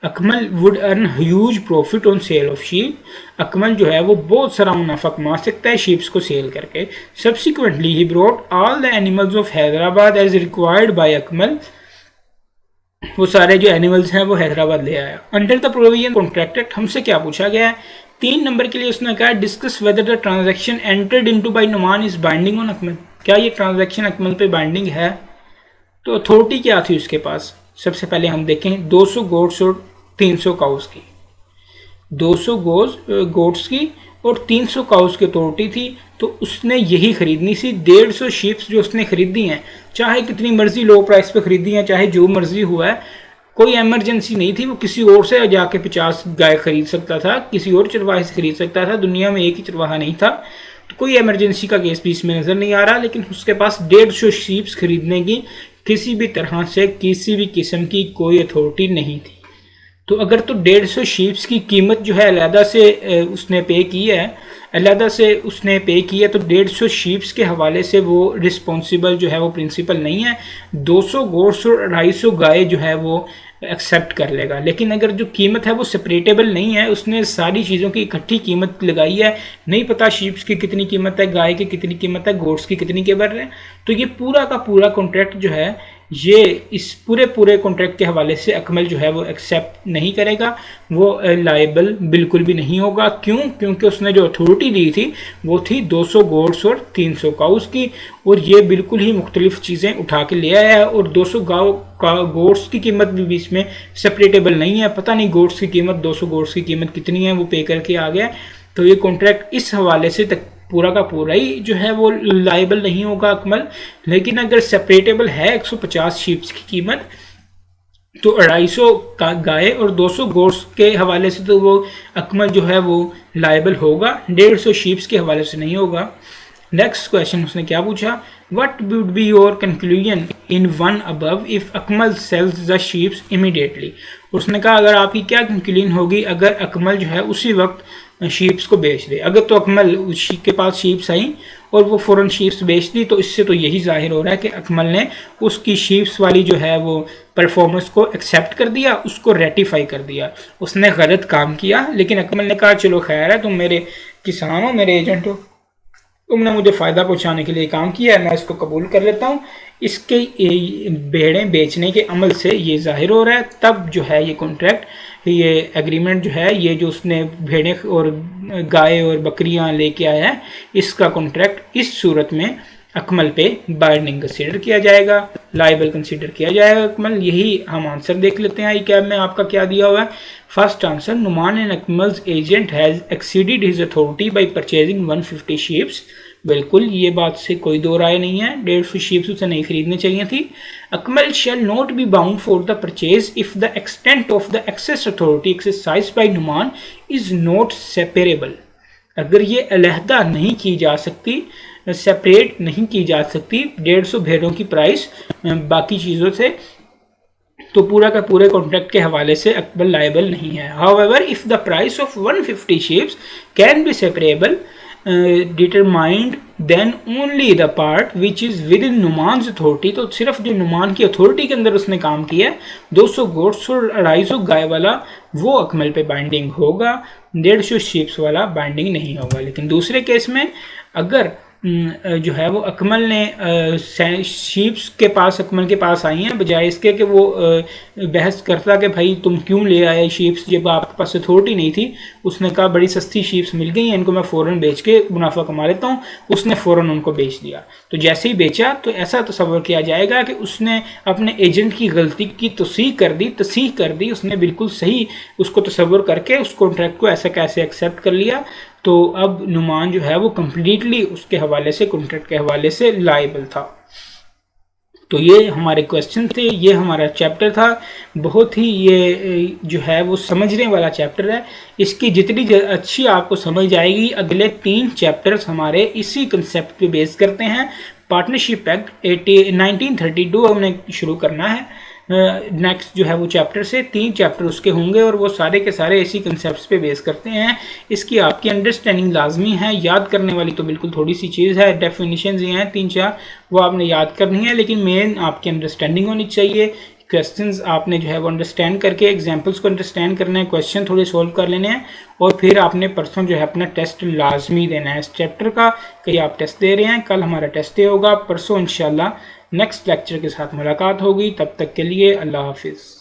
Akmal would earn huge profit on sale of sheep. Akmal जो है वो बहुत सारा मुनाफा कमा सकता है शीप्स को सेल करके। Subsequently he brought all the animals of Hyderabad as required by Akmal. वो सारे जो एनिमल्स हैं वो हैदराबाद ले आया। Under the provision contract act हमसे क्या पूछा गया है? 3 नंबर के लिए उसने कहा discuss whether the transaction entered into by Numan is binding on Akmal. क्या ये ट्रांजैक्शन अकमल पे बाइंडिंग है? तो अथॉरिटी क्या थी उसके पास? सबसे पहले हम देखें 200 गोट्स और 300 काउस की। 200 गोट्स की और 300 काउस की अथॉरिटी थी, तो उसने यही खरीदनी थी। 150 शीप्स जो उसने खरीदी हैं, चाहे कितनी मर्जी लो प्राइस पे खरीदी हैं, चाहे जो मर्जी हुआ है, कोई एमरजेंसी नहीं थी। वो किसी और से जाके 50 गाय खरीद सकता था, किसी और चरवाहे से खरीद सकता था। दुनिया में एक ही चरवाहा नहीं था, तो कोई एमरजेंसी का केस भी इसमें नज़र नहीं आ रहा। लेकिन उसके पास 150 शीप्स खरीदने की किसी भी तरह से किसी भी किस्म की कोई अथॉरिटी नहीं थी। तो अगर तो 150 शीप्स की कीमत जो है अलहदा से उसने पे की है, तो 150 शीप्स के हवाले से वो रिस्पॉन्सिबल जो है वो प्रिंसिपल नहीं है। 200 गोट्स और 250 गाय जो है वो एक्सेप्ट कर लेगा। लेकिन अगर जो कीमत है वो सेपरेटेबल नहीं है, उसने सारी चीज़ों की इकट्ठी कीमत लगाई है, नहीं पता शीप्स की कितनी कीमत है, गाय की कितनी कीमत है, गोट्स की कितनी कीमत है, तो ये पूरा का पूरा कॉन्ट्रैक्ट जो है ये इस पूरे कॉन्ट्रैक्ट के हवाले से अकमल जो है वो एक्सेप्ट नहीं करेगा, वो लायबल बिल्कुल भी नहीं होगा। क्यों? क्योंकि उसने जो अथॉरिटी दी थी वो थी 200 गोट्स और 300 काउस की, और ये बिल्कुल ही मुख्तलिफ चीज़ें उठा के ले आया है। और 200 गोट्स की कीमत भी बीच में सेपरेटेबल नहीं है, पता नहीं गोट्स की कीमत 200 गोट्स की कीमत कितनी है, वो पे करके आ गया। तो ये कॉन्ट्रैक्ट इस हवाले से पूरा का पूरा ही जो है वो लाइबल नहीं होगा अकमल, लेकिन अगर सेपरेटेबल है 150 शीप्स की कीमत तो 250 गाय और 200 गोट्स के हवाले से तो वो अकमल जो है वो लाइबल होगा, 150 शीप्स के हवाले से नहीं होगा। नेक्स्ट क्वेश्चन उसने क्या पूछा, what would be your conclusion in one above if Akmal sells the sheeps immediately. उसने कहा अगर आपकी क्या कंक्लूजन होगी अगर अकमल जो है उसी वक्त शीप्स को बेच दे। अगर तो अकमल के पास शीप्स आई और वो फ़ौरन शीप्स बेच दी तो इससे तो यही जाहिर हो रहा है कि अकमल ने उसकी शीप्स वाली जो है वो परफॉर्मेंस को एक्सेप्ट कर दिया, उसको रेटिफाई कर दिया, उसने गलत काम किया। लेकिन अकमल ने कहा चलो खैर है, तुम मेरे किसान हो, मेरे एजेंट हो, तुमने मुझे फ़ायदा पहुंचाने के लिए काम किया है, मैं इसको कबूल कर लेता हूँ। इसके भेड़ें बेचने के अमल से ये जाहिर हो रहा है, तब जो है ये कॉन्ट्रैक्ट, ये एग्रीमेंट जो है, ये जो उसने भेड़ें और गाय और बकरियां लेके आया है, इसका कॉन्ट्रैक्ट इस सूरत में अकमल पे बाइंडिंग कंसीडर किया जाएगा, लाइबल कंसीडर किया जाएगा अकमल। यही हम आंसर देख लेते हैं। क्या में आपका क्या दिया हुआ है। First answer, Numan and Akmal's agent has exceeded his authority by purchasing 150 sheeps. बिल्कुल, ये बात से कोई दो राय नहीं है, 150 शीप्स उसे नहीं खरीदनी चाहिए थी। Akmal shall not be bound for the purchase if the extent of the excess authority exercise by Numan is not separable. अगर ये अलहदा नहीं की जा सकती, सेपरेट नहीं की जा सकती 150 भेड़ों की प्राइस बाकी चीज़ों से, तो पूरा का पूरे कॉन्ट्रैक्ट के हवाले से अकमल लायबल नहीं है। However if the price of 150 sheeps can be separable determined then only the part which is within Numan's authority. तो सिर्फ जो नुमान की अथॉरिटी के अंदर उसने काम किया है, 200 गोट्स और 250 गाय वाला, वो अकमल पे बाइंडिंग होगा, 150 शीप्स वाला बाइंडिंग नहीं होगा। लेकिन दूसरे केस में अगर जो है वो अकमल ने शीप्स के पास अकमल के पास आई हैं, बजाय इसके कि वो बहस करता कि भाई तुम क्यों ले आए शीप्स जब आपके पास अथॉरिटी नहीं थी, उसने कहा बड़ी सस्ती शीप्स मिल गई हैं, इनको मैं फ़ौरन बेच के मुनाफा कमा लेता हूँ, उसने फ़ौरन उनको बेच दिया। तो जैसे ही बेचा तो ऐसा तस्वर किया जाएगा कि उसने अपने एजेंट की गलती की तसीह कर दी, उसने बिल्कुल सही उसको तस्वर करके उस कॉन्ट्रैक्ट को ऐसा कैसे एक्सेप्ट कर लिया। तो अब नुमान जो है वो कम्प्लीटली उसके हवाले से, कॉन्ट्रैक्ट के हवाले से लायबल था। तो ये हमारे क्वेश्चन थे, ये हमारा चैप्टर था। बहुत ही ये जो है वो समझने वाला चैप्टर है। इसकी जितनी अच्छी आपको समझ आएगी, अगले 3 चैप्टर्स हमारे इसी कंसेप्ट पे बेस करते हैं। पार्टनरशिप एक्ट 1932 हमने शुरू करना है। नेक्स्ट जो है वो चैप्टर से 3 चैप्टर उसके होंगे और वो सारे के सारे इसी कंसेप्ट्स पे बेस करते हैं। इसकी आपकी अंडरस्टैंडिंग लाजमी है, याद करने वाली तो बिल्कुल थोड़ी सी चीज़ है। डेफिनेशंस ये हैं 3-4, वो आपने याद करनी है, लेकिन मेन आपकी अंडरस्टैंडिंग होनी चाहिए। क्वेश्चंस आपने जो है वो अंडरस्टैंड करके, एग्जांपल्स को अंडरस्टैंड करना है, क्वेश्चन थोड़े सॉल्व कर लेने हैं, और फिर आपने परसों जो है अपना टेस्ट लाजमी देना है इस चैप्टर का। कहीं आप टेस्ट दे रहे हैं, कल हमारा टेस्ट डे होगा, परसों इंशाल्लाह नेक्स्ट लेक्चर के साथ मुलाकात होगी। तब तक के लिए अल्लाह हाफिज़।